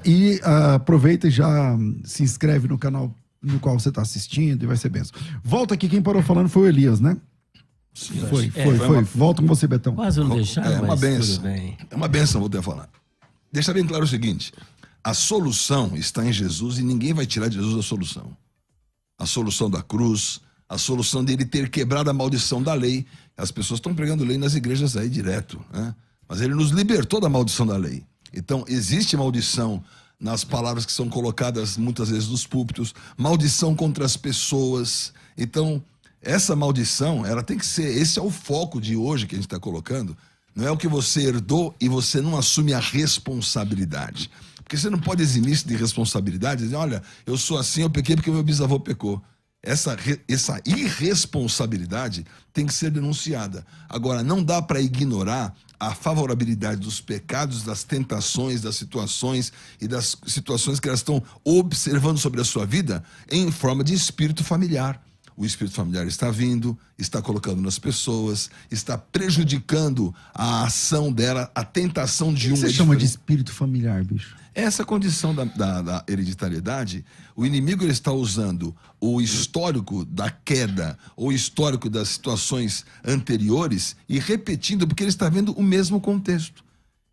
E aproveita e já se inscreve no canal no qual você está assistindo e vai ser benção. Volta aqui, quem parou falando foi o Elias, né? Sim, Foi. Volta com você, Betão. Quase não deixaram, É uma mas benção. tudo bem. É uma benção, vou até falar. Deixa bem claro o seguinte: a solução está em Jesus e ninguém vai tirar de Jesus a solução. A solução da cruz, a solução dele ter quebrado a maldição da lei. As pessoas estão pregando lei nas igrejas aí direto, né? Mas ele nos libertou da maldição da lei. Então, existe maldição nas palavras que são colocadas muitas vezes nos púlpitos, maldição contra as pessoas. Então, essa maldição, ela tem que ser, esse é o foco de hoje que a gente está colocando, não é o que você herdou e você não assume a responsabilidade. Porque você não pode eximir-se de responsabilidade e dizer, olha, eu sou assim, eu pequei porque meu bisavô pecou. Essa irresponsabilidade tem que ser denunciada. Agora, não dá para ignorar a favorabilidade dos pecados, das tentações, das situações e das situações que elas estão observando sobre a sua vida em forma de espírito familiar. O espírito familiar está vindo, está colocando nas pessoas, está prejudicando a ação dela, a tentação de O que você chama de espírito familiar, bicho? Essa condição da hereditariedade, o inimigo ele está usando o histórico da queda, ou o histórico das situações anteriores e repetindo, porque ele está vendo o mesmo contexto.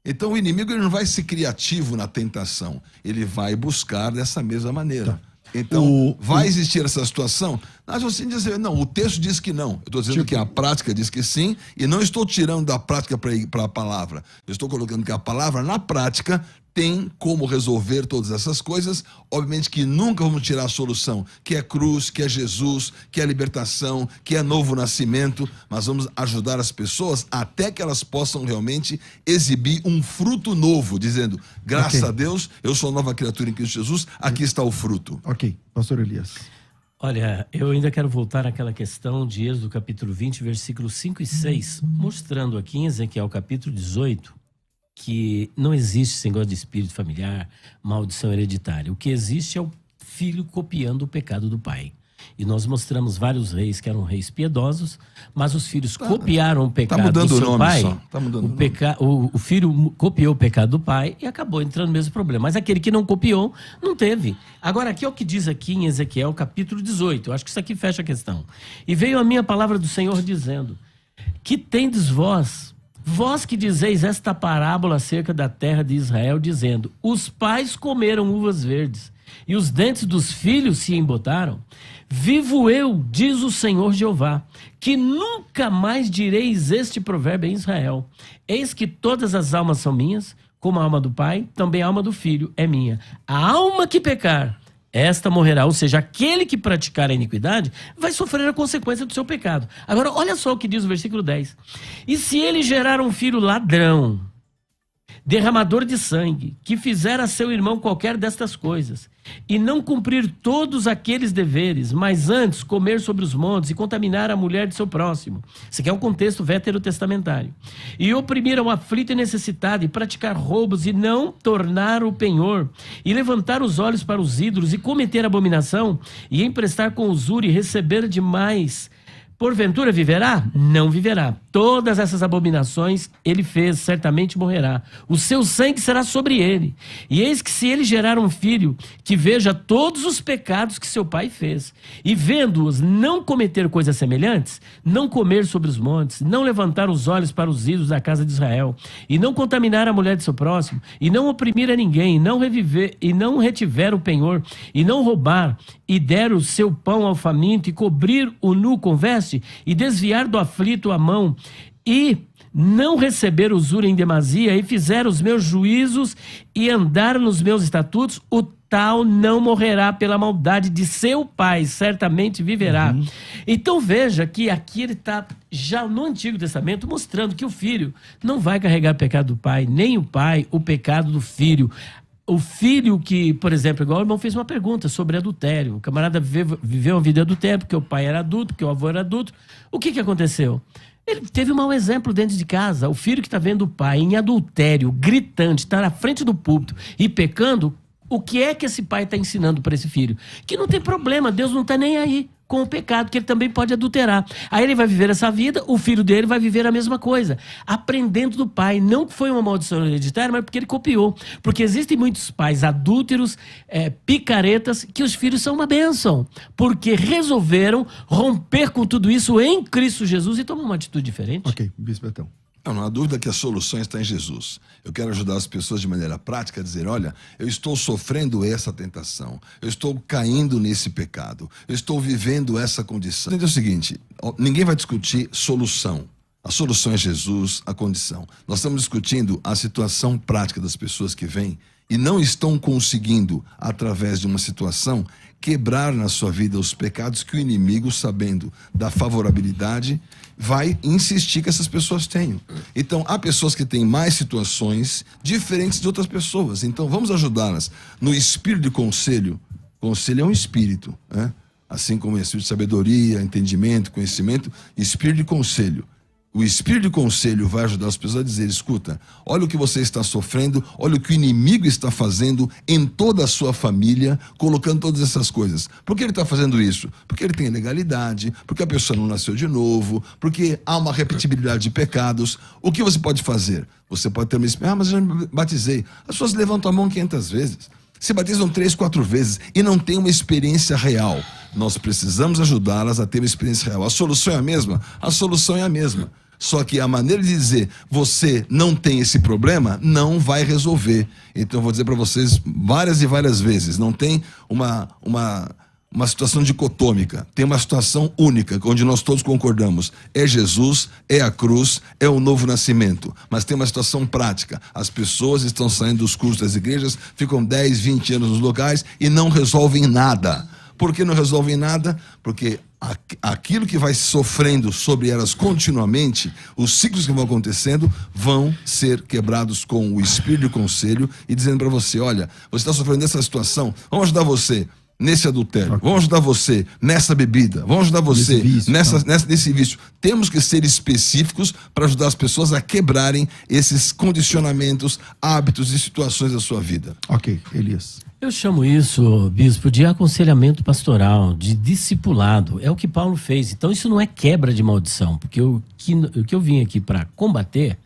Então o inimigo ele não vai ser criativo na tentação, ele vai buscar dessa mesma maneira. Tá. Então, vai existir essa situação? Mas você diz, não, o texto diz que não. Eu estou dizendo que a prática diz que sim, e não estou tirando da prática para a palavra. Eu estou colocando que a palavra, na prática, tem como resolver todas essas coisas. Obviamente que nunca vamos tirar a solução, que é cruz, que é Jesus, que é libertação, que é novo nascimento, mas vamos ajudar as pessoas até que elas possam realmente exibir um fruto novo, dizendo, graças a Deus, eu sou nova criatura em Cristo Jesus, aqui está o fruto. Ok, pastor Elias. Olha, eu ainda quero voltar àquela questão de Êxodo capítulo 20, versículos 5 e 6, mostrando aqui em Ezequiel capítulo 18, que não existe esse negócio de espírito familiar, maldição hereditária. O que existe é o filho copiando o pecado do pai. E nós mostramos vários reis que eram reis piedosos, mas os filhos copiaram o pecado do seu pai. O filho copiou o pecado do pai e acabou entrando no mesmo problema. Mas aquele que não copiou, não teve. Agora, aqui é o que diz aqui em Ezequiel, capítulo 18. Eu acho que isso aqui fecha a questão. E veio a minha palavra do Senhor dizendo, que tendes vós que dizeis esta parábola acerca da terra de Israel, dizendo, os pais comeram uvas verdes, e os dentes dos filhos se embotaram. Vivo eu, diz o Senhor Jeová, que nunca mais direis este provérbio em Israel. Eis que todas as almas são minhas, como a alma do pai, também a alma do filho é minha. A alma que pecar, esta morrerá, ou seja, aquele que praticar a iniquidade vai sofrer a consequência do seu pecado. Agora, olha só o que diz o versículo 10. E se ele gerar um filho ladrão, derramador de sangue, que fizer a seu irmão qualquer destas coisas, e não cumprir todos aqueles deveres, mas antes comer sobre os montes e contaminar a mulher de seu próximo. Isso aqui é um contexto veterotestamentário. E oprimir ao aflito e necessitado, e praticar roubos, e não tornar o penhor, e levantar os olhos para os ídolos, e cometer abominação, e emprestar com usura, e receber demais. Porventura viverá? Não viverá. Todas essas abominações ele fez, certamente morrerá. O seu sangue será sobre ele. E eis que se ele gerar um filho, que veja todos os pecados que seu pai fez, e vendo-os não cometer coisas semelhantes, não comer sobre os montes, não levantar os olhos para os ídolos da casa de Israel, e não contaminar a mulher de seu próximo, e não oprimir a ninguém, e não retiver o penhor, e não roubar, e der o seu pão ao faminto, e cobrir o nu com veste, e desviar do aflito a mão, e não receber usura em demasia, e fizer os meus juízos, e andar nos meus estatutos, o tal não morrerá pela maldade de seu pai, certamente viverá. Então veja que aqui ele está, já no Antigo Testamento, mostrando que o filho não vai carregar o pecado do pai, nem o pai o pecado do filho. O filho que, por exemplo, igual o irmão fez uma pergunta sobre adultério. O camarada viveu uma vida de adultério porque o pai era adulto, porque o avô era adulto. O que aconteceu? Ele teve um mau exemplo dentro de casa. O filho que está vendo o pai em adultério, gritante, está na frente do púlpito e pecando, o que é que esse pai está ensinando para esse filho? Que não tem problema, Deus não está nem aí com o pecado, que ele também pode adulterar. Aí ele vai viver essa vida, o filho dele vai viver a mesma coisa, aprendendo do pai. Não que foi uma maldição hereditária, mas porque ele copiou. Porque existem muitos pais adúlteros, picaretas, que os filhos são uma bênção, porque resolveram romper com tudo isso em Cristo Jesus e tomar uma atitude diferente. Ok, Bispo Betão. Não há dúvida que a solução está em Jesus. Eu quero ajudar as pessoas de maneira prática a dizer, olha, eu estou sofrendo essa tentação, eu estou caindo nesse pecado, eu estou vivendo essa condição. Então é o seguinte, ninguém vai discutir solução. A solução é Jesus, a condição. Nós estamos discutindo a situação prática das pessoas que vêm e não estão conseguindo, através de uma situação, quebrar na sua vida os pecados que o inimigo, sabendo da favorabilidade, vai insistir que essas pessoas tenham. Então, há pessoas que têm mais situações diferentes de outras pessoas. Então, vamos ajudá-las no espírito de conselho. Conselho é um espírito, né? Assim como o espírito de sabedoria, entendimento, conhecimento, espírito de conselho. O espírito de conselho vai ajudar as pessoas a dizer, escuta, olha o que você está sofrendo, olha o que o inimigo está fazendo em toda a sua família, colocando todas essas coisas. Por que ele está fazendo isso? Porque ele tem ilegalidade, porque a pessoa não nasceu de novo, porque há uma repetibilidade de pecados. O que você pode fazer? Você pode ter uma experiência, mas eu já me batizei. As pessoas levantam a mão 500 vezes. Se batizam 3, 4 vezes e não tem uma experiência real. Nós precisamos ajudá-las a ter uma experiência real. A solução é a mesma? A solução é a mesma. Só que a maneira de dizer você não tem esse problema não vai resolver. Então eu vou dizer para vocês várias e várias vezes, não tem uma situação dicotômica, tem uma situação única, onde nós todos concordamos. É Jesus, é a cruz, é o novo nascimento. Mas tem uma situação prática. As pessoas estão saindo dos cursos das igrejas, ficam 10, 20 anos nos locais e não resolvem nada. Por que não resolvem nada? Porque aquilo que vai sofrendo sobre elas continuamente, os ciclos que vão acontecendo, vão ser quebrados com o espírito de conselho e dizendo para você, olha, você está sofrendo dessa situação, vamos ajudar você nesse adultério, vamos ajudar você nessa bebida, vamos ajudar você nesse vício. Temos que ser específicos para ajudar as pessoas a quebrarem esses condicionamentos, hábitos e situações da sua vida. Ok, Elias. Eu chamo isso, bispo, de aconselhamento pastoral, de discipulado. É o que Paulo fez. Então isso não é quebra de maldição, porque o que eu vim aqui para combater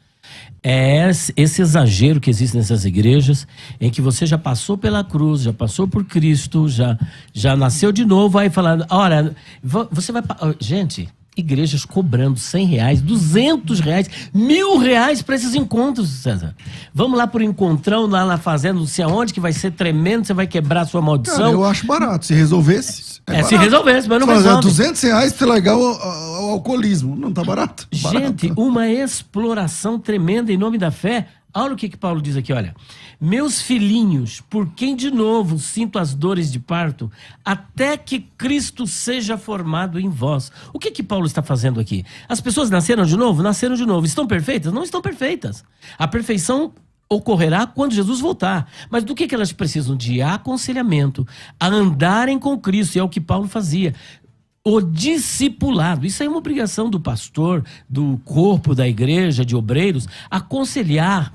é esse exagero que existe nessas igrejas, em que você já passou pela cruz, já passou por Cristo, já nasceu de novo, aí falando, olha, você vai... Gente, igrejas cobrando R$100, R$200, R$1.000 para esses encontros, César. Vamos lá pro encontrão, lá na fazenda, não sei aonde, que vai ser tremendo, você vai quebrar a sua maldição. Cara, eu acho barato, se resolvesse. Se resolvesse, mas não resolve. R$200 para largar o alcoolismo, não tá barato? Gente, uma exploração tremenda em nome da fé. Olha o que Paulo diz aqui, olha. Meus filhinhos, por quem de novo sinto as dores de parto, até que Cristo seja formado em vós. O que Paulo está fazendo aqui? As pessoas nasceram de novo? Nasceram de novo. Estão perfeitas? Não estão perfeitas. A perfeição ocorrerá quando Jesus voltar. Mas do que elas precisam? De aconselhamento, a andarem com Cristo, e é o que Paulo fazia. O discipulado, isso é uma obrigação do pastor, do corpo da igreja, de obreiros, aconselhar.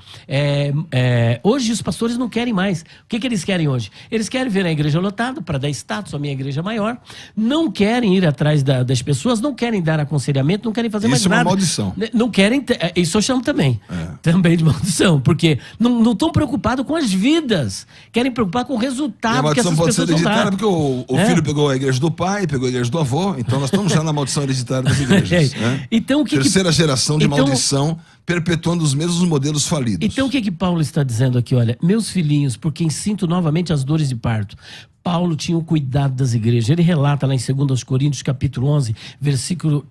Hoje os pastores não querem mais. O que eles querem hoje? Eles querem ver a igreja lotada para dar status, a minha igreja é maior. Não querem ir atrás das pessoas, não querem dar aconselhamento, não querem fazer mais nada. Isso é uma maldição. Não querem, isso eu chamo também. Também de maldição, porque não estão preocupados com as vidas. Querem preocupar com o resultado que essas pessoas vão dar. A maldição pode ser hereditária porque o filho pegou a igreja do pai, pegou a igreja do avô. Então nós estamos já na maldição hereditária das igrejas. Né? Então, Terceira geração de maldição, perpetuando os mesmos modelos falidos. Então o que Paulo está dizendo aqui? Olha, meus filhinhos, por quem sinto novamente as dores de parto. Paulo tinha o cuidado das igrejas. Ele relata lá em 2 Coríntios, capítulo 11, versículos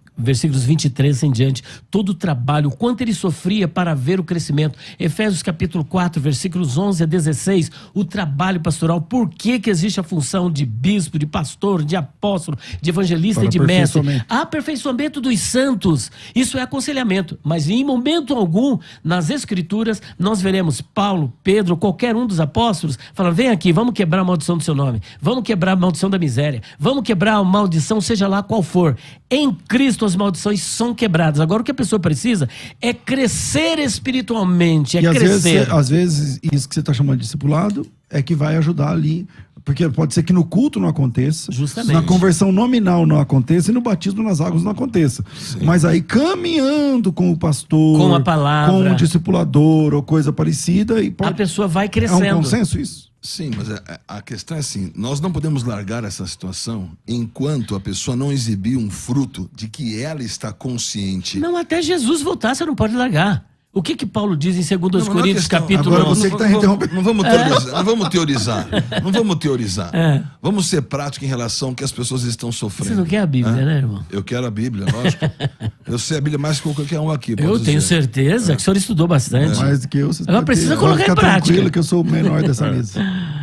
23 em diante, todo o trabalho, o quanto ele sofria para ver o crescimento. Efésios capítulo 4, versículos 11 a 16, o trabalho pastoral. Por que existe a função de bispo, de pastor, de apóstolo, de evangelista e de mestre? Aperfeiçoamento dos santos. Isso é aconselhamento. Mas em momento algum, nas escrituras, nós veremos Paulo, Pedro, qualquer um dos apóstolos, falando, vem aqui, vamos quebrar a maldição do seu nome. Vamos quebrar a maldição da miséria. Vamos quebrar a maldição, seja lá qual for. Em Cristo as maldições são quebradas. Agora o que a pessoa precisa é crescer espiritualmente, Às vezes isso que você está chamando de discipulado é que vai ajudar ali, porque pode ser que no culto não aconteça, justamente, na conversão nominal não aconteça e no batismo nas águas não aconteça. Sim. Mas aí caminhando com o pastor, com a palavra, com o discipulador ou coisa parecida, e a pessoa vai crescendo. É um consenso isso? Sim, mas a questão é assim, nós não podemos largar essa situação enquanto a pessoa não exibir um fruto de que ela está consciente. Não, até Jesus voltar você não pode largar. O que Paulo diz em 2 Coríntios, capítulo 11? Agora você que está interrompendo. Não vamos teorizar. Vamos ser práticos em relação ao que as pessoas estão sofrendo. Você não quer a Bíblia, né, irmão? Eu quero a Bíblia, lógico. Eu sei a Bíblia mais que qualquer um aqui. Eu tenho certeza que o senhor estudou bastante. Mais do que eu. Agora precisa colocar em prática. Tranquilo que eu sou o menor dessa mesa.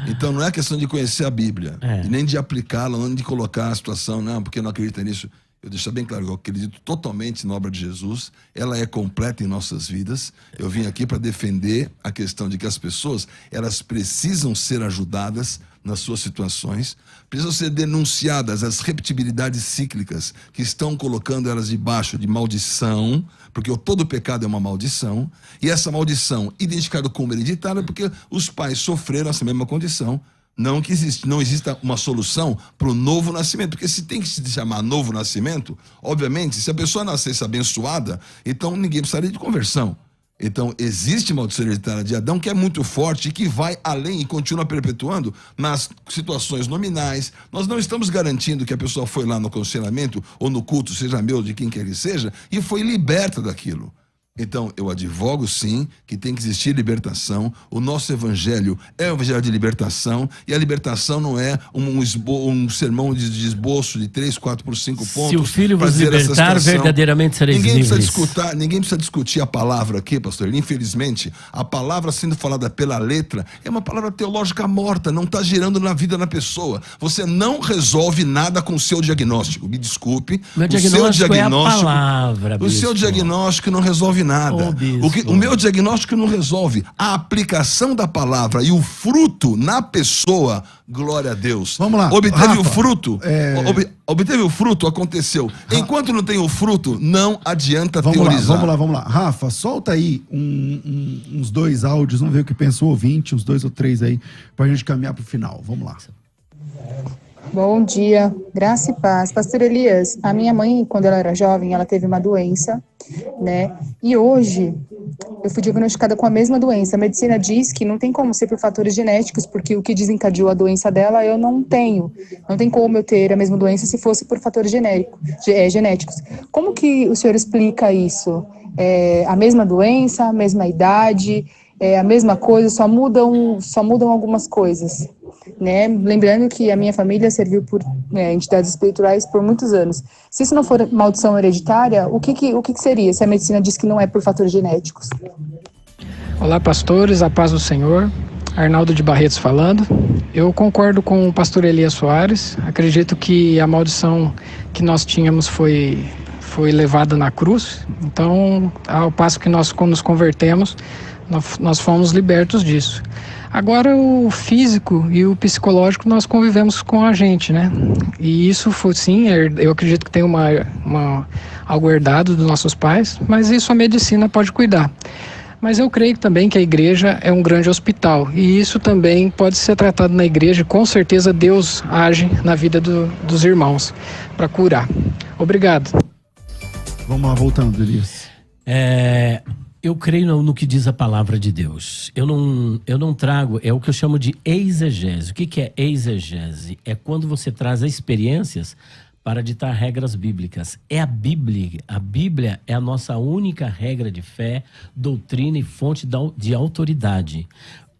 Então não é questão de conhecer a Bíblia, e nem de aplicá-la, nem de colocar a situação, não, porque não acredita nisso. Eu deixo bem claro que eu acredito totalmente na obra de Jesus, ela é completa em nossas vidas. Eu vim aqui para defender a questão de que as pessoas, elas precisam ser ajudadas nas suas situações, precisam ser denunciadas as repetibilidades cíclicas que estão colocando elas debaixo de maldição, porque todo pecado é uma maldição, e essa maldição identificada como hereditária porque os pais sofreram essa mesma condição. Não exista uma solução para o novo nascimento, porque se tem que se chamar novo nascimento, obviamente, se a pessoa nascesse abençoada, então ninguém precisaria de conversão. Então existe maldição hereditária de Adão que é muito forte e que vai além e continua perpetuando nas situações nominais. Nós não estamos garantindo que a pessoa foi lá no aconselhamento ou no culto, seja meu, de quem quer que seja, e foi liberta daquilo. Então, eu advogo sim que tem que existir libertação. O nosso evangelho é um evangelho de libertação, e a libertação não é um sermão de esboço de 3, 4 por 5 pontos. Se o filho vos libertar, verdadeiramente sereis livres. Ninguém precisa discutir a palavra aqui, pastor. Infelizmente, a palavra sendo falada pela letra é uma palavra teológica morta, não está girando na vida da pessoa. Você não resolve nada com o seu diagnóstico. Me desculpe. Meu diagnóstico é a palavra, o seu diagnóstico não resolve nada. O meu diagnóstico não resolve. A aplicação da palavra e o fruto na pessoa, glória a Deus. Vamos lá. Obteve o fruto, aconteceu. Enquanto não tem o fruto, não adianta teorizar. Vamos lá. Rafa, solta aí uns 2 áudios, vamos ver o que pensou o ouvinte, uns 2 ou 3 aí, pra gente caminhar pro final. Vamos lá. Bom dia, graça e paz. Pastor Elias, a minha mãe, quando ela era jovem, ela teve uma doença, né? E hoje, eu fui diagnosticada com a mesma doença. A medicina diz que não tem como ser por fatores genéticos, porque o que desencadeou a doença dela, eu não tenho. Não tem como eu ter a mesma doença se fosse por fatores genéticos. Como que o senhor explica isso? É a mesma doença, a mesma idade, é a mesma coisa, só mudam algumas coisas. Né? Lembrando que a minha família serviu por entidades espirituais por muitos anos. Se isso não for maldição hereditária, o que seria, se a medicina diz que não é por fatores genéticos? Olá, pastores, a paz do Senhor. Arnaldo de Barretos falando. Eu concordo com o pastor Elias Soares. Acredito que a maldição que nós tínhamos foi levada na cruz. Então, ao passo que nós nos convertemos, nós fomos libertos disso. Agora o físico e o psicológico nós convivemos com a gente, né? E isso foi sim, eu acredito que tem algo herdado dos nossos pais, mas isso a medicina pode cuidar. Mas eu creio também que a igreja é um grande hospital e isso também pode ser tratado na igreja. Com certeza Deus age na vida dos irmãos para curar. Obrigado. Vamos lá, voltando, Elias. Eu creio no que diz a palavra de Deus. Eu não trago, é o que eu chamo de exegese. O que é exegese? É quando você traz experiências para ditar regras bíblicas. É a Bíblia. A Bíblia é a nossa única regra de fé, doutrina e fonte de autoridade.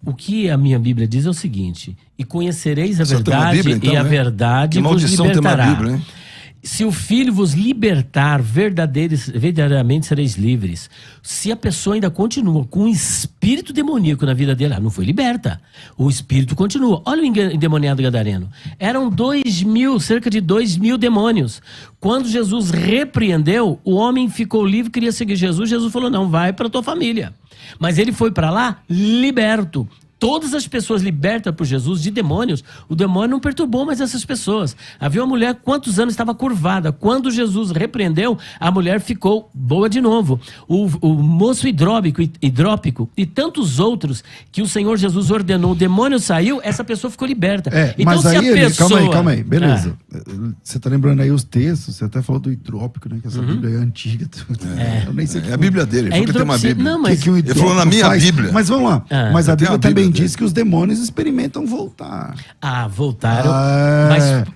O que a minha Bíblia diz é o seguinte: e conhecereis a verdade, Bíblia, então, e a verdade vos libertará. Tem uma Bíblia, hein? Se o Filho vos libertar, verdadeiramente sereis livres. Se a pessoa ainda continua com um espírito demoníaco na vida dele, ela não foi liberta. O espírito continua. Olha o endemoniado gadareno. Eram cerca de 2.000 demônios. Quando Jesus repreendeu, o homem ficou livre, queria seguir Jesus. Jesus falou, não, vai para tua família. Mas ele foi para lá liberto. Todas as pessoas libertas por Jesus de demônios, o demônio não perturbou mais essas pessoas. Havia uma mulher, quantos anos estava curvada. Quando Jesus repreendeu, a mulher ficou boa de novo. O moço hidrópico e tantos outros que o Senhor Jesus ordenou, o demônio saiu, essa pessoa ficou liberta. Então, mas se aí, calma aí, beleza. Você tá lembrando aí os textos, você até falou do hidrópico, né? Que essa Bíblia é antiga. Eu nem sei a Bíblia dele, ele falou que tem uma Bíblia. Não, mas... ele falou na minha Bíblia. Mas vamos lá. Mas a Bíblia também diz que os demônios experimentam voltar. Voltaram.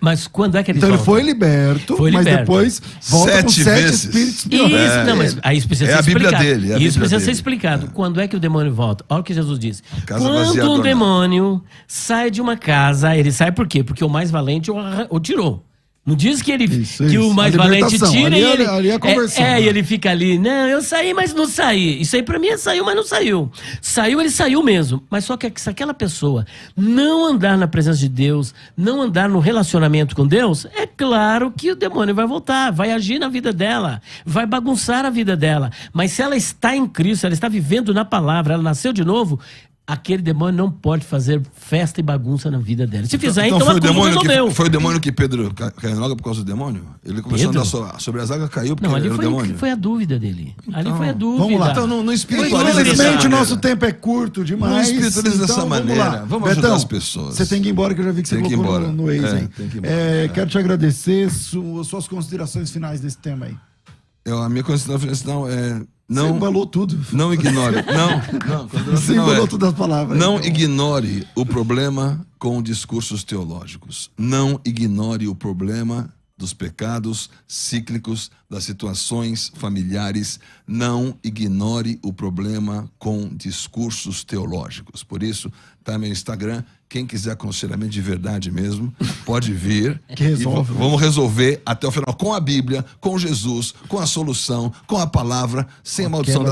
Mas quando é que eles voltam? Então ele foi liberto, mas depois volta com 7 espíritos piores. Isso, não, mas aí isso precisa ser explicado. A Bíblia dele. Isso precisa ser explicado. Quando é que o demônio volta? Olha o que Jesus disse. Quando um demônio sai de uma casa, ele sai por quê? Porque o mais valente o tirou. Não diz que que o mais valente tira e ele... Ali é a conversão. E ele fica ali, não, eu saí, mas não saí. Isso aí pra mim é saiu, mas não saiu. Saiu, ele saiu mesmo. Mas só que se aquela pessoa não andar na presença de Deus, não andar no relacionamento com Deus, é claro que o demônio vai voltar, vai agir na vida dela, vai bagunçar a vida dela. Mas se ela está em Cristo, ela está vivendo na palavra, ela nasceu de novo, aquele demônio não pode fazer festa e bagunça na vida dela. Se fizer, então foi o demônio que Pedro caiu logo por causa do demônio? Ele começou a andar sobre as águas, caiu porque ele era o demônio? Foi a dúvida dele. Ali foi a dúvida. Vamos lá. Então não espiritualiza. Infelizmente o nosso tempo é curto demais. Não espiritualiza dessa maneira. Vamos ajudar as pessoas. Você tem que ir embora, que eu já vi que você colocou no ex, hein? Quero te agradecer. Suas considerações finais desse tema aí. A minha consideração final é... Você embalou tudo. Não ignore. Você embalou todas as palavras. Não ignore o problema com discursos teológicos. Não ignore o problema dos pecados cíclicos, das situações familiares. Não ignore o problema com discursos teológicos. Por isso, tá meu Instagram. Quem quiser aconselhamento de verdade mesmo, pode vir. Que resolve. Vamos resolver até o final com a Bíblia, com Jesus, com a solução, com a palavra, sem a maldição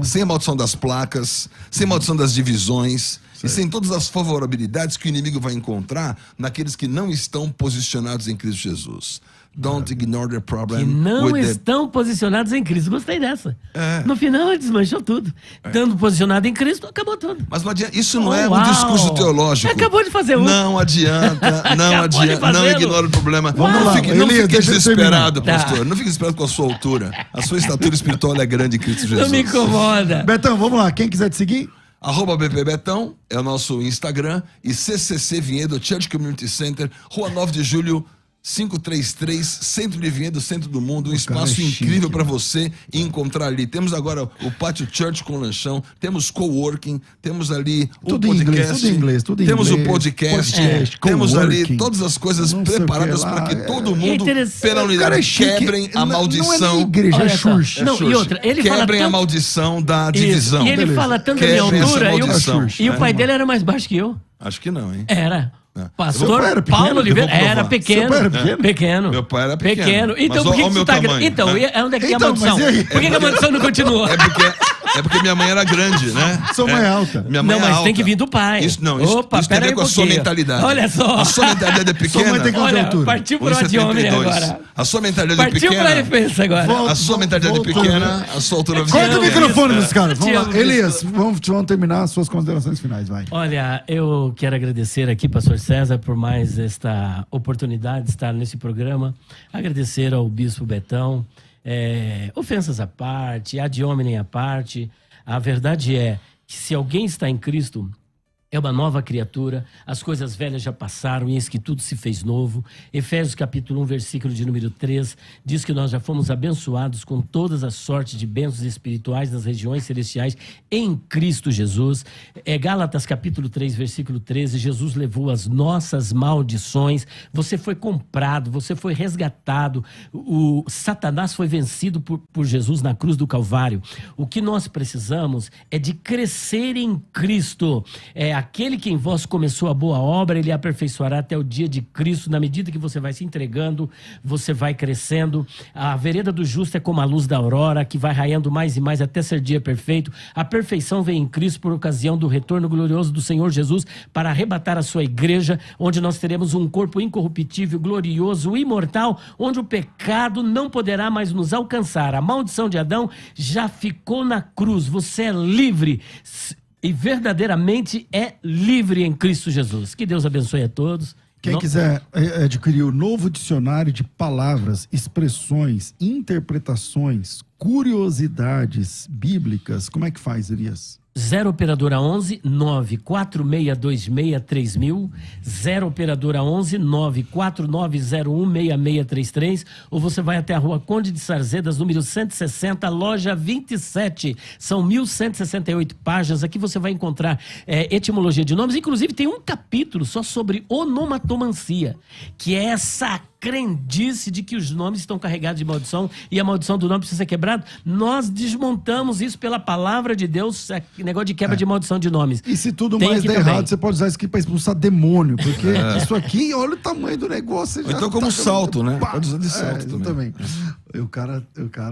sem a maldição das placas, sem a maldição das divisões. Certo. E sem todas as favorabilidades que o inimigo vai encontrar naqueles que não estão posicionados em Cristo Jesus. Don't ignore the problem. Que não estão posicionados em Cristo. Gostei dessa. No final ele desmanchou tudo. Estando posicionado em Cristo, acabou tudo. Mas não adianta. Isso não é um discurso teológico. Acabou de fazer um. Não adianta. Não ignore o problema. Não fique desesperado, pastor. Não fique desesperado com a sua altura. A sua estatura espiritual é grande em Cristo Jesus. Não me incomoda. Betão, vamos lá. Quem quiser te seguir? @BPBetão é o nosso Instagram. E CCC Vinhedo, Church Community Center, Rua 9 de Julho, 533, Centro de Vinhedo, Centro do Mundo, um espaço incrível para você encontrar ali. Temos agora o Pátio Church com lanchão, temos coworking, temos ali o podcast, tudo em temos inglês, o podcast, temos ali todas as coisas preparadas para que todo mundo, pela unidade, quebrem a maldição. Não é igreja, é Xuxa. E outra, ele quebrem a maldição da divisão. E ele fala tanto da minha altura, e o pai dele era mais baixo que eu. Acho que não, hein? Era. Pastor Paulo Oliveira era pequeno. Pequeno. Meu pai era pequeno. Então por que você tá... Então, onde é que é a maldição? Por que a maldição não continua? É porque É porque minha mãe era grande, né? Sua mãe é alta. Minha mãe Não, é mas alta. tem que vir do pai. Isso tem a pera ver aí com a um sua pouquinho. mentalidade. Olha só. A sua mentalidade é pequena. Sua mãe tem quanto de altura? Partiu pro de homem 1,72. agora. A sua mentalidade é Partiu pequena. pra defesa agora. A sua mentalidade é pequena, a sua altura Corta o é pequena. microfone dos caras. Vamos Te lá. amo, Elias, vamos terminar as suas considerações finais, vai. Olha, eu quero agradecer aqui, pastor César, por mais esta oportunidade de estar nesse programa. Agradecer ao bispo Betão. Ofensas à parte, ad hominem à parte. A verdade é que se alguém está em Cristo, é uma nova criatura, as coisas velhas já passaram e eis que tudo se fez novo. Efésios capítulo 1, versículo de número 3, diz que nós já fomos abençoados com todas as sortes de bênçãos espirituais nas regiões celestiais em Cristo Jesus. Gálatas capítulo 3, versículo 13, Jesus levou as nossas maldições, você foi comprado, você foi resgatado, o Satanás foi vencido por Jesus na cruz do Calvário. O que nós precisamos é de crescer em Cristo. Aquele que em vós começou a boa obra, ele aperfeiçoará até o dia de Cristo. Na medida que você vai se entregando, você vai crescendo. A vereda do justo é como a luz da aurora, que vai raiando mais e mais até ser dia perfeito. A perfeição vem em Cristo por ocasião do retorno glorioso do Senhor Jesus para arrebatar a sua igreja, onde nós teremos um corpo incorruptível, glorioso, imortal, onde o pecado não poderá mais nos alcançar. A maldição de Adão já ficou na cruz. Você é livre. E verdadeiramente é livre em Cristo Jesus. Que Deus abençoe a todos. Quem quiser adquirir o novo dicionário de palavras, expressões, interpretações, curiosidades bíblicas, como é que faz, Elias? 0 operadora 11 946263000, 0 operadora 11 949016633, ou você vai até a Rua Conde de Sarzedas, número 160, loja 27. São 1168 páginas. Aqui você vai encontrar etimologia de nomes. Inclusive tem um capítulo só sobre onomatomancia, que é essa crendice de que os nomes estão carregados de maldição e a maldição do nome precisa ser quebrada. Nós desmontamos isso pela palavra de Deus, negócio de quebra de maldição de nomes. E se tudo Tem mais aqui der também. errado, você pode usar isso aqui pra expulsar demônio, porque isso aqui, olha o tamanho do negócio. Ou então como salto, né? Pode usar de salto também. O cara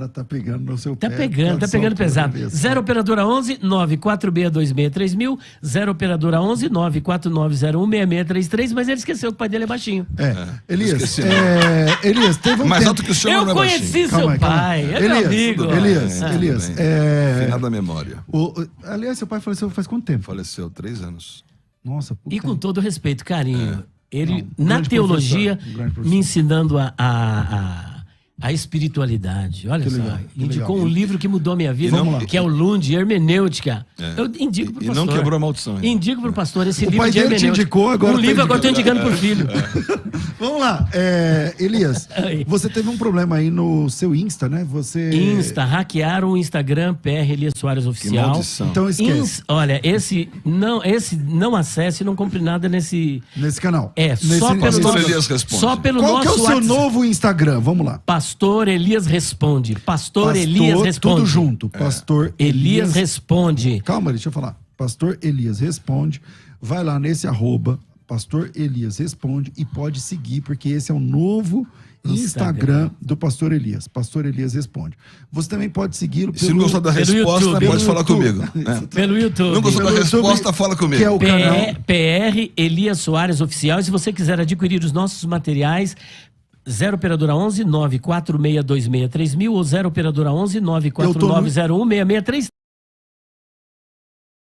tá pegando no seu Tá pé. pegando pesado. 0 operadora 11 946263000, 0 operadora 11 949016633, mas ele esqueceu que o pai dele é baixinho. Elias, Esqueci, Elias, teve um Mais tempo... alto que o senhor Eu não é conheci baixinho. seu Calma aí, calma pai, aí. é meu Elias, amigo. Elias, Final da memória. aliás, seu pai faleceu faz quanto tempo? Faleceu 3 anos. Nossa, puta. E com todo respeito, carinho, ele, Não, na grande teologia, professor, grande professor. me ensinando a espiritualidade. Olha Que só, legal, que indicou legal. um livro que mudou a minha vida, Vamos lá. que é o Lund, Hermenêutica. Eu indico pro E pastor. não quebrou a maldição ainda. Indico pro pastor esse O livro pai de dele te hermenêutica. indicou, agora Um tá livro, agora tô indicando. indicando pro filho. Vamos lá, Elias, Oi. você teve um problema aí no seu Insta, né? Você... Hackearam o Instagram PR Elias Soares Que Oficial. maldição. Então esquece. Olha, esse não acesse, não compre nada nesse... Nesse canal. Só pelo Pastor nosso, Elias responde. só pelo Qual que é o nosso seu WhatsApp. novo Instagram? Vamos lá. Pastor Elias Responde. Pastor Elias Responde. Tudo junto. Pastor Elias Responde. Calma, deixa eu falar. Pastor Elias Responde. Vai lá nesse @ Pastor Elias Responde e pode seguir, porque esse é o novo Instagram do Pastor Elias. Pastor Elias Responde. Você também pode segui-lo Se não gostou da resposta, YouTube. pode falar YouTube. comigo. Pelo YouTube. Não gostou da Pelo YouTube, resposta, fala comigo. que é o canal. PR Elias Soares Oficial. E se você quiser adquirir os nossos materiais, 0 operadora 11 946263000 ou 0 operadora 11 949016633.